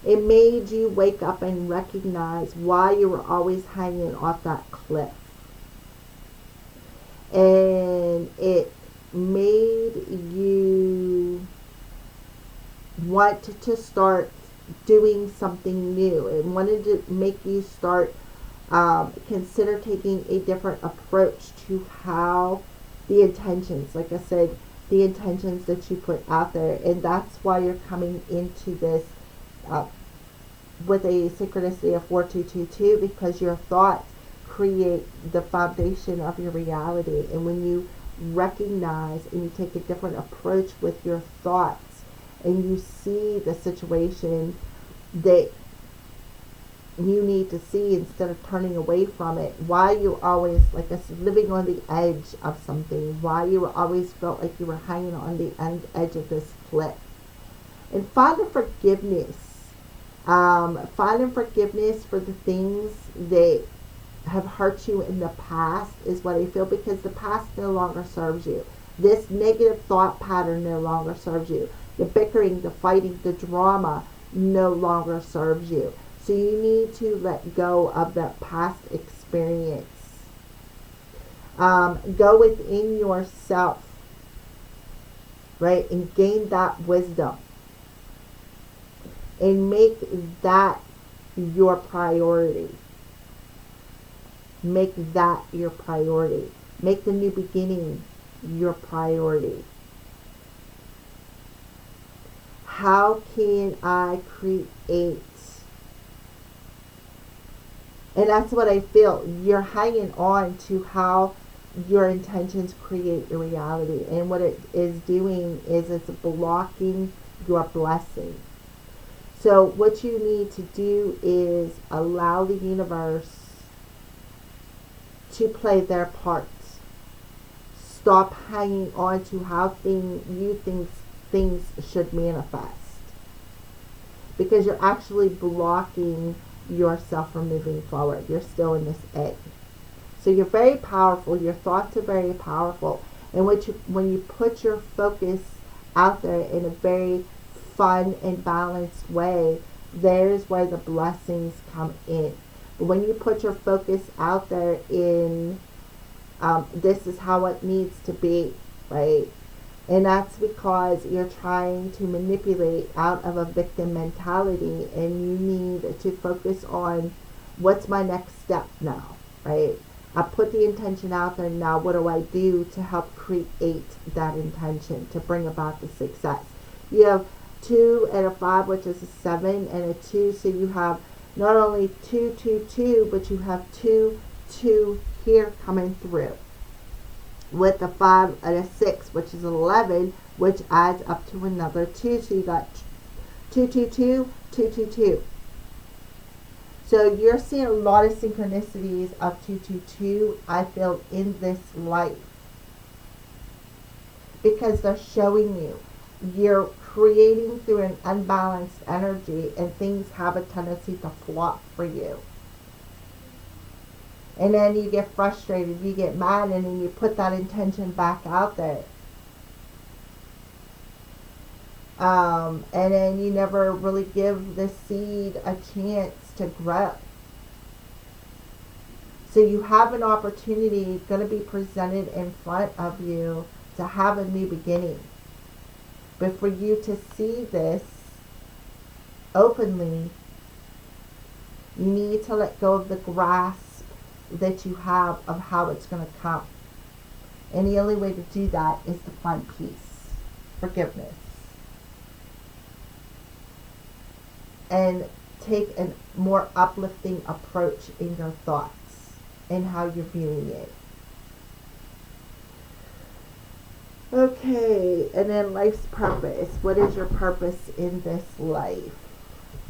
It made you wake up and recognize why you were always hanging off that cliff. And it made you want to start doing something new. It wanted to make you start consider taking a different approach to how the intentions, like I said, the intentions that you put out there. And that's why you're coming into this with a synchronicity of 4222, because your thoughts create the foundation of your reality. And when you recognize and you take a different approach with your thoughts, and you see the situation that you need to see instead of turning away from it, why you always, like I said, living on the edge of something, why you always felt like you were hanging on the edge of this cliff. And finding forgiveness. Finding forgiveness for the things that have hurt you in the past is what I feel, because the past no longer serves you. This negative thought pattern no longer serves you. The bickering, the fighting, the drama no longer serves you. So you need to let go of that past experience. Go within yourself, right, and gain that wisdom. And make that your priority. Make that your priority. Make the new beginning your priority. How can I create? And that's what I feel. You're hanging on to how your intentions create your reality. And what it is doing is it's blocking your blessing. So what you need to do is allow the universe to play their part. Stop hanging on to how you think things should manifest. Because you're actually blocking yourself from moving forward. You're still in this egg. So you're very powerful. Your thoughts are very powerful. And when you put your focus out there in a very fun and balanced way, there's where the blessings come in. But when you put your focus out there in this is how it needs to be, right? And that's because you're trying to manipulate out of a victim mentality, and you need to focus on what's my next step now, right? I put the intention out there, now what do I do to help create that intention to bring about the success? You have 2 and a 5, which is a 7 and a 2, so you have not only 2, 2, 2, but you have 2, 2 here coming through. With a 5 and a 6, which is 11, which adds up to another 2. So you got 2, 2, 2, 2, 2, 2. So you're seeing a lot of synchronicities of 2, 2, 2, I feel, in this life. Because they're showing you you're creating through an unbalanced energy, and things have a tendency to flop for you. And then you get frustrated, you get mad, and then you put that intention back out there. And then you never really give the seed a chance to grow. So you have an opportunity going to be presented in front of you to have a new beginning. But for you to see this openly, you need to let go of the grasp that you have of how it's going to come. And the only way to do that is to find peace, forgiveness, and take a more uplifting approach in your thoughts and how you're viewing it. Okay, and then life's purpose. What is your purpose in this life?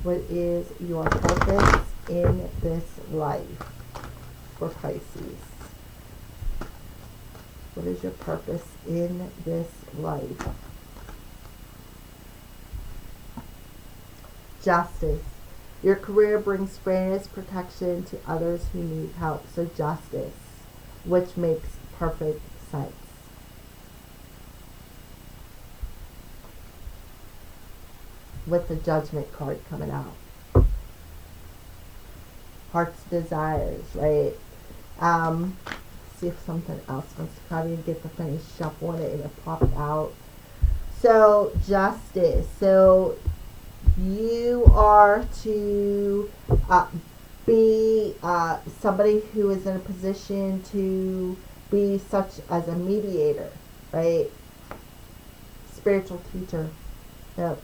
What is your purpose in this life? For Pisces. What is your purpose in this life? Justice. Your career brings fairness, protection to others who need help. So justice, which makes perfect sense. With the Judgment card coming out. Heart's desires, right? See if something else wants to come in. Get the finish shuffling it and it popped out. So, justice. So, you are to be somebody who is in a position to be such as a mediator, right? Spiritual teacher. Yep.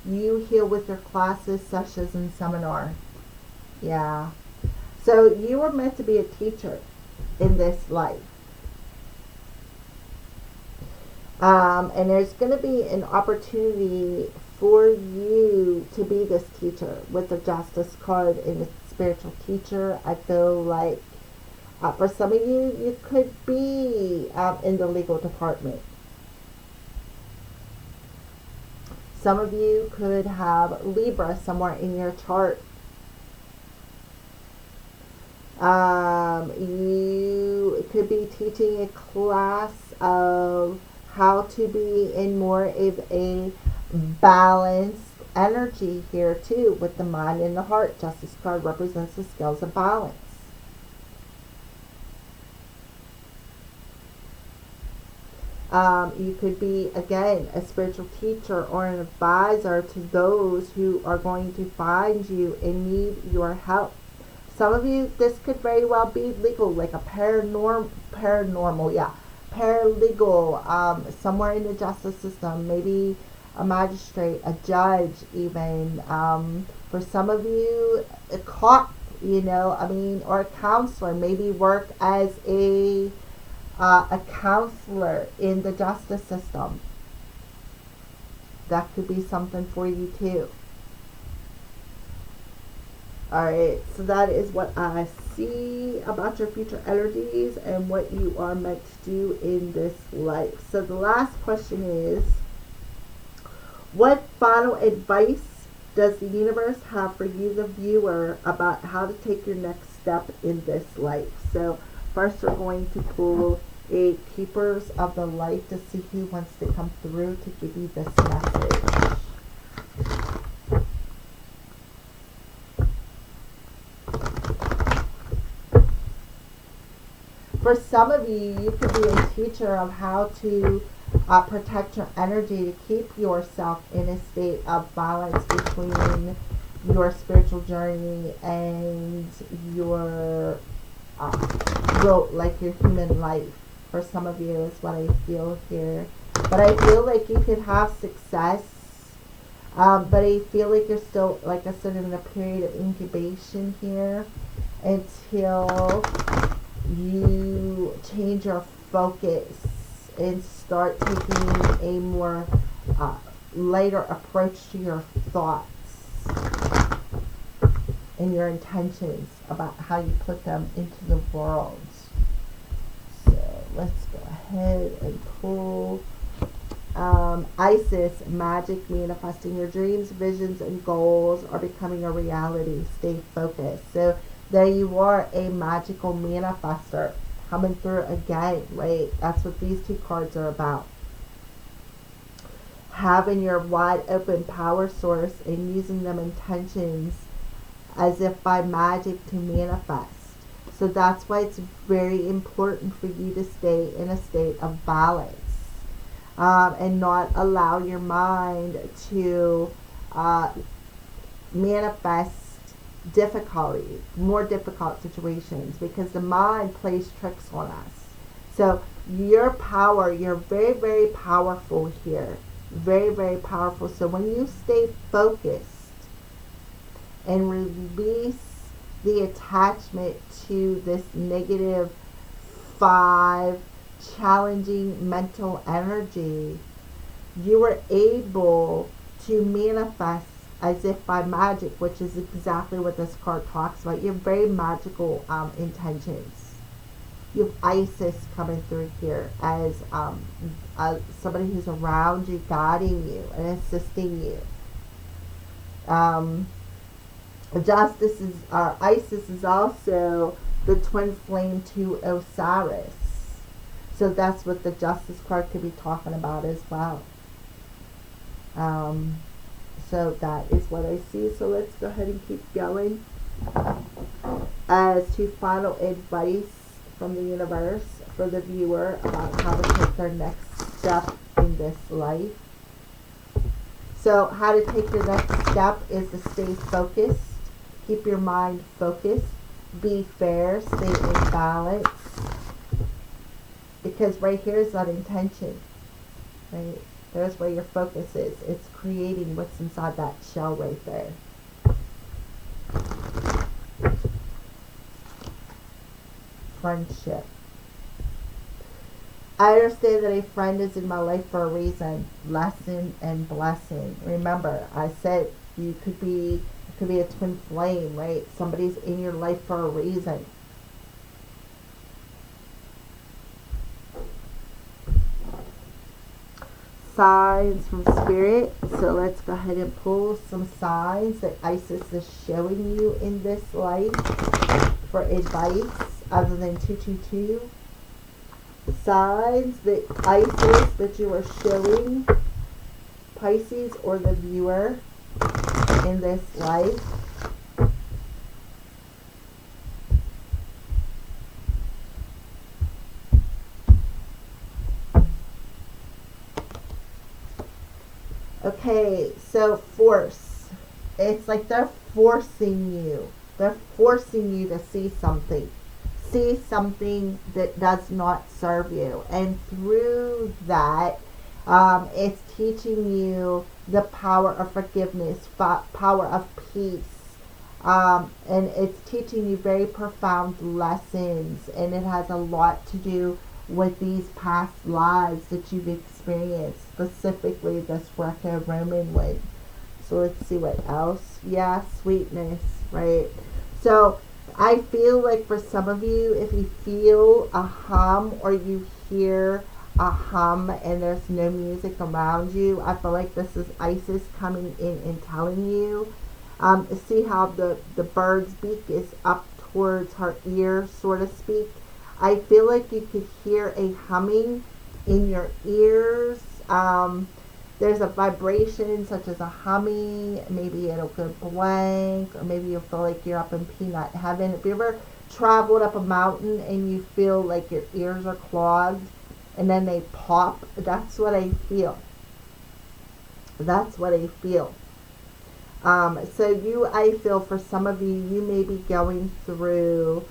You heal with your classes, sessions, and seminar. Yeah. So you are meant to be a teacher in this life. And there's going to be an opportunity for you to be this teacher with the Justice card and the spiritual teacher. I feel like for some of you, you could be in the legal department. Some of you could have Libra somewhere in your chart. You could be teaching a class of how to be in more of a balanced energy here too, with the mind and the heart. Justice card represents the scales of balance. You could be, again, a spiritual teacher or an advisor to those who are going to find you and need your help. Some of you, this could very well be legal, like a paralegal, somewhere in the justice system, maybe a magistrate, a judge even. For some of you, a cop, or a counselor, maybe work as a counselor in the justice system. That could be something for you too. Alright, so that is what I see about your future energies and what you are meant to do in this life. So the last question is, what final advice does the universe have for you, the viewer, about how to take your next step in this life? So first we're going to pull a Keepers of the Light to see who wants to come through to give you this message. For some of you, you could be a teacher of how to protect your energy to keep yourself in a state of balance between your spiritual journey and your your human life. For some of you is what I feel here. But I feel like you could have success. But I feel like you're still, like I said, in a period of incubation here until you change your focus and start taking a more lighter approach to your thoughts and your intentions about how you put them into the world. So let's go ahead and pull Isis, magic, manifesting your dreams, visions, and goals are becoming a reality. Stay focused. So there you are, a magical manifester coming through again, right? That's what these two cards are about. Having your wide open power source and using them intentions as if by magic to manifest. So that's why it's very important for you to stay in a state of balance and not allow your mind to manifest more difficult situations, because the mind plays tricks on us. So your power, you're very, very powerful here. Very, very powerful. So when you stay focused and release the attachment to this negative 5 challenging mental energy, you are able to manifest as if by magic, which is exactly what this card talks about. You have very magical intentions. You have Isis coming through here as somebody who's around you, guiding you and assisting you. Isis is also the twin flame to Osiris. So that's what the Justice card could be talking about as well. So that is what I see. So let's go ahead and keep going. As to final advice from the universe for the viewer about how to take their next step in this life. So how to take your next step is to stay focused. Keep your mind focused. Be fair. Stay in balance. Because right here is that intention. Right? There's where your focus is. It's creating what's inside that shell right there. Friendship. I understand that a friend is in my life for a reason. Lesson and blessing. Remember, I said it could be a twin flame, right? Somebody's in your life for a reason. Signs from Spirit. So let's go ahead and pull some signs that Isis is showing you in this life for advice other than 222. Signs that Isis that you are showing Pisces or the viewer in this life. Okay, so force. It's like they're forcing you. They're forcing you to see something. See something that does not serve you. And through that, it's teaching you the power of forgiveness, power of peace. And it's teaching you very profound lessons. And it has a lot to do with these past lives that you've experienced, specifically this Greco-Roman one. So let's see what else. Yeah, sweetness, right? So I feel like for some of you, if you feel a hum or you hear a hum and there's no music around you, I feel like this is Isis coming in and telling you. See how the bird's beak is up towards her ear, so to speak. I feel like you could hear a humming in your ears. There's a vibration such as a humming. Maybe it'll go blank, or maybe you'll feel like you're up in peanut heaven. Have you ever traveled up a mountain and you feel like your ears are clogged and then they pop? That's what I feel. That's what I feel. So I feel for some of you, you may be going through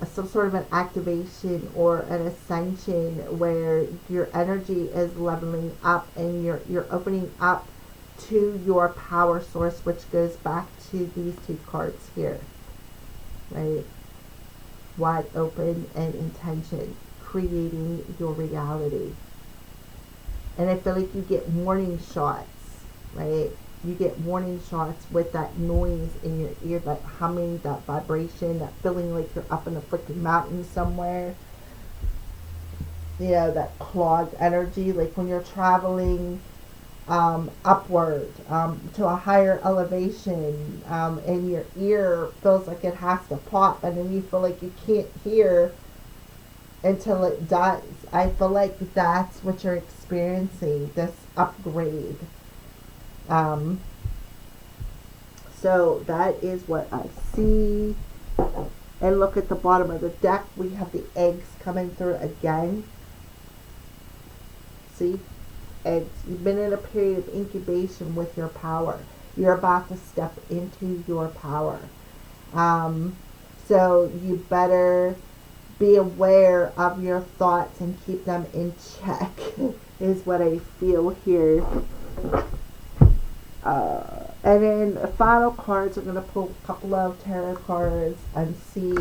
some sort of an activation or an ascension where your energy is leveling up and you're opening up to your power source, which goes back to these two cards here, right? Wide open and intention, creating your reality. And I feel like you get warning shots, right? You get warning shots with that noise in your ear, that humming, that vibration, that feeling like you're up in a freaking mountain somewhere. You know, that clogged energy, like when you're traveling upward to a higher elevation, and your ear feels like it has to pop, and then you feel like you can't hear until it does. I feel like that's what you're experiencing, this upgrade. So that is what I see. And look at the bottom of the deck. We have the eggs coming through again. See? Eggs. You've been in a period of incubation with your power. You're about to step into your power. So you better be aware of your thoughts and keep them in check is what I feel here. And then the final cards, I'm going to pull a couple of tarot cards and see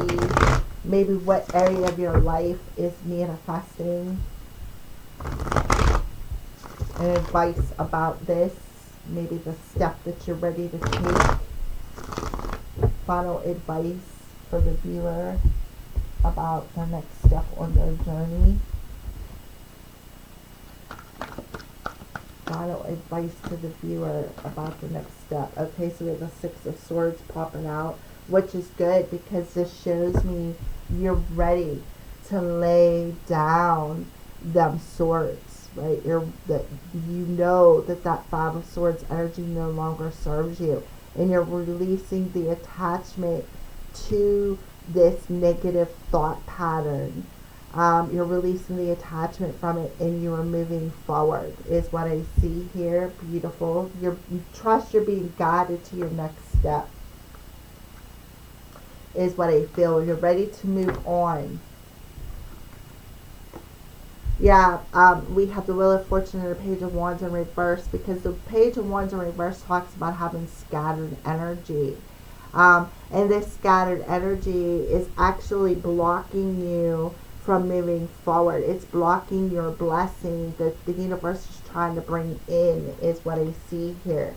maybe what area of your life is manifesting. And advice about this, maybe the step that you're ready to take. Final advice for the viewer about the next step on their journey. Final advice to the viewer about the next step. Okay, so we have the Six of Swords popping out, which is good because this shows me you're ready to lay down them swords, right? That you know that Five of Swords energy no longer serves you, and you're releasing the attachment to this negative thought pattern. You're releasing the attachment from it, and you are moving forward, is what I see here. Beautiful. You trust you're being guided to your next step, is what I feel. You're ready to move on. Yeah, we have the Wheel of Fortune and the Page of Wands in reverse, because the Page of Wands in reverse talks about having scattered energy. And this scattered energy is actually blocking you from moving forward. It's blocking your blessing that the universe is trying to bring in, is what I see here.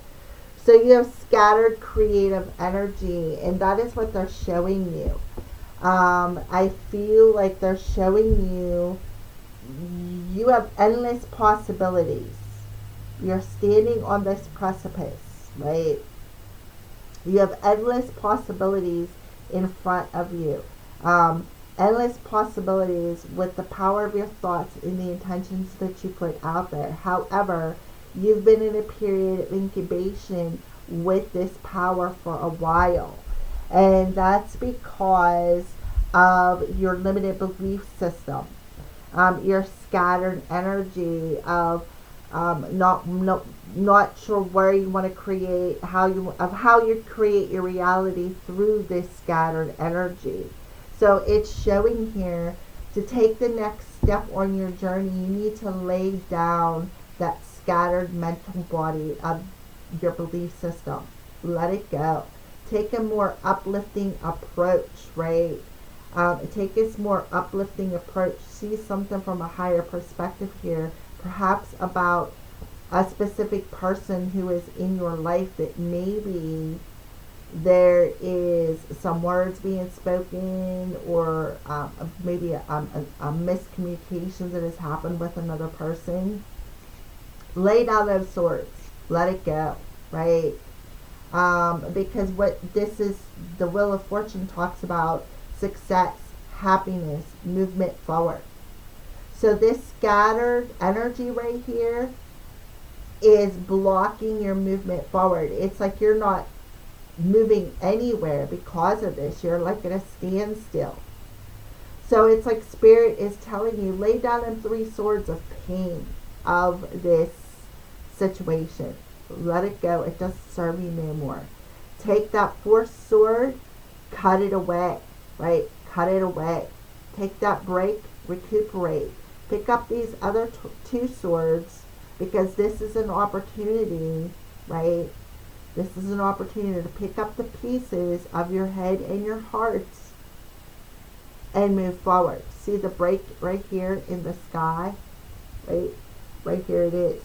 So you have scattered creative energy, and that is what they're showing you. I feel like they're showing you have endless possibilities. You're standing on this precipice, right? You have endless possibilities in front of you. Endless possibilities with the power of your thoughts and the intentions that you put out there. However, you've been in a period of incubation with this power for a while. And that's because of your limited belief system. Your scattered energy of not sure where you want to create, how you create your reality through this scattered energy. So it's showing here to take the next step on your journey, you need to lay down that scattered mental body of your belief system. Let it go. Take a more uplifting approach, right? Take this more uplifting approach. See something from a higher perspective here, perhaps about a specific person who is in your life that maybe there is some words being spoken, or maybe a miscommunication that has happened with another person. Lay down those swords. Let it go, right? Because what this is, the Wheel of Fortune talks about success, happiness, movement forward. So this scattered energy right here is blocking your movement forward. It's like you're not moving anywhere because of this. You're like at a standstill. So it's like Spirit is telling you, lay down them 3 swords of pain of this situation. Let it go. It doesn't serve you no more. Take that 4th sword, cut it away, right? Cut it away. Take that break, recuperate. Pick up these other 2 swords, because this is an opportunity, right? This is an opportunity to pick up the pieces of your head and your hearts and move forward. See the break right here in the sky? Right? Right here it is.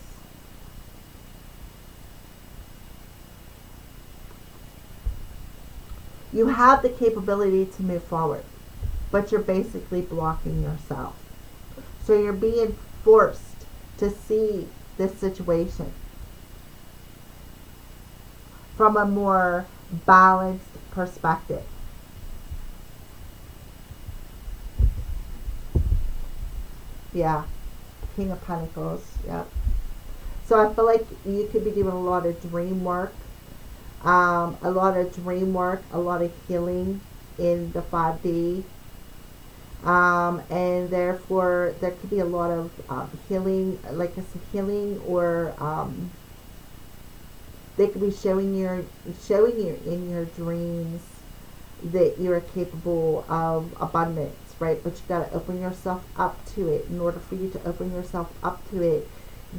You have the capability to move forward, but you're basically blocking yourself. So you're being forced to see this situation from a more balanced perspective. Yeah, King of Pentacles, yep. So I feel like you could be doing a lot of dream work, a lot of healing in the 5D. And therefore there could be a lot of healing, like I said, healing, or they could be showing you in your dreams that you are capable of abundance, right? But you got to open yourself up to it. In order for you to open yourself up to it,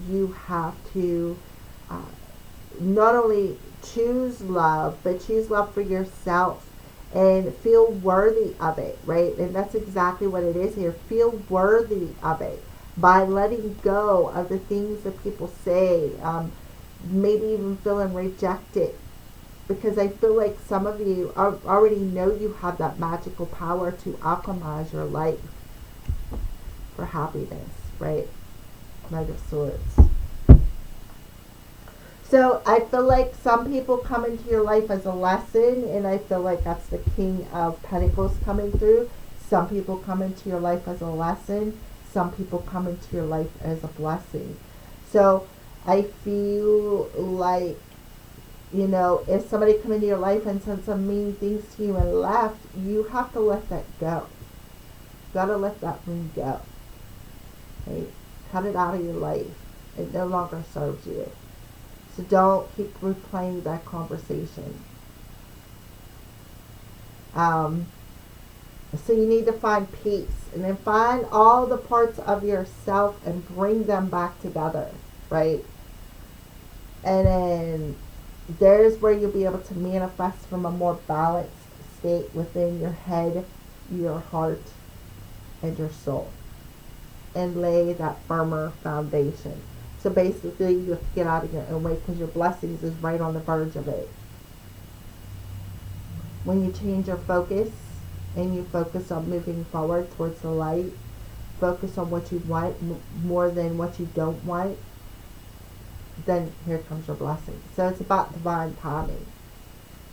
you have to not only choose love, but choose love for yourself and feel worthy of it, right? And that's exactly what it is here. Feel worthy of it by letting go of the things that people say, maybe even feeling rejected. Because I feel like some of you already know you have that magical power to alchemize your life for happiness, right? Knight of Swords. So I feel like some people come into your life as a lesson, and I feel like that's the King of Pentacles coming through. Some people come into your life as a lesson. Some people come into your life as a blessing. So I feel like, you know, if somebody come into your life and said some mean things to you and left, you have to let that go. You gotta let that one go. Okay? Cut it out of your life. It no longer serves you. So don't keep replaying that conversation. So you need to find peace. And then find all the parts of yourself and bring them back together. Right? And then there's where you'll be able to manifest from a more balanced state within your head, your heart, and your soul. And lay that firmer foundation. So basically, you have to get out of your own way because your blessings is right on the verge of it. When you change your focus and you focus on moving forward towards the light, focus on what you want more than what you don't want, then here comes your blessing. So it's about divine timing.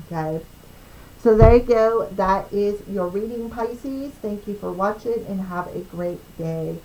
Okay? So there you go. That is your reading, Pisces. Thank you for watching and have a great day.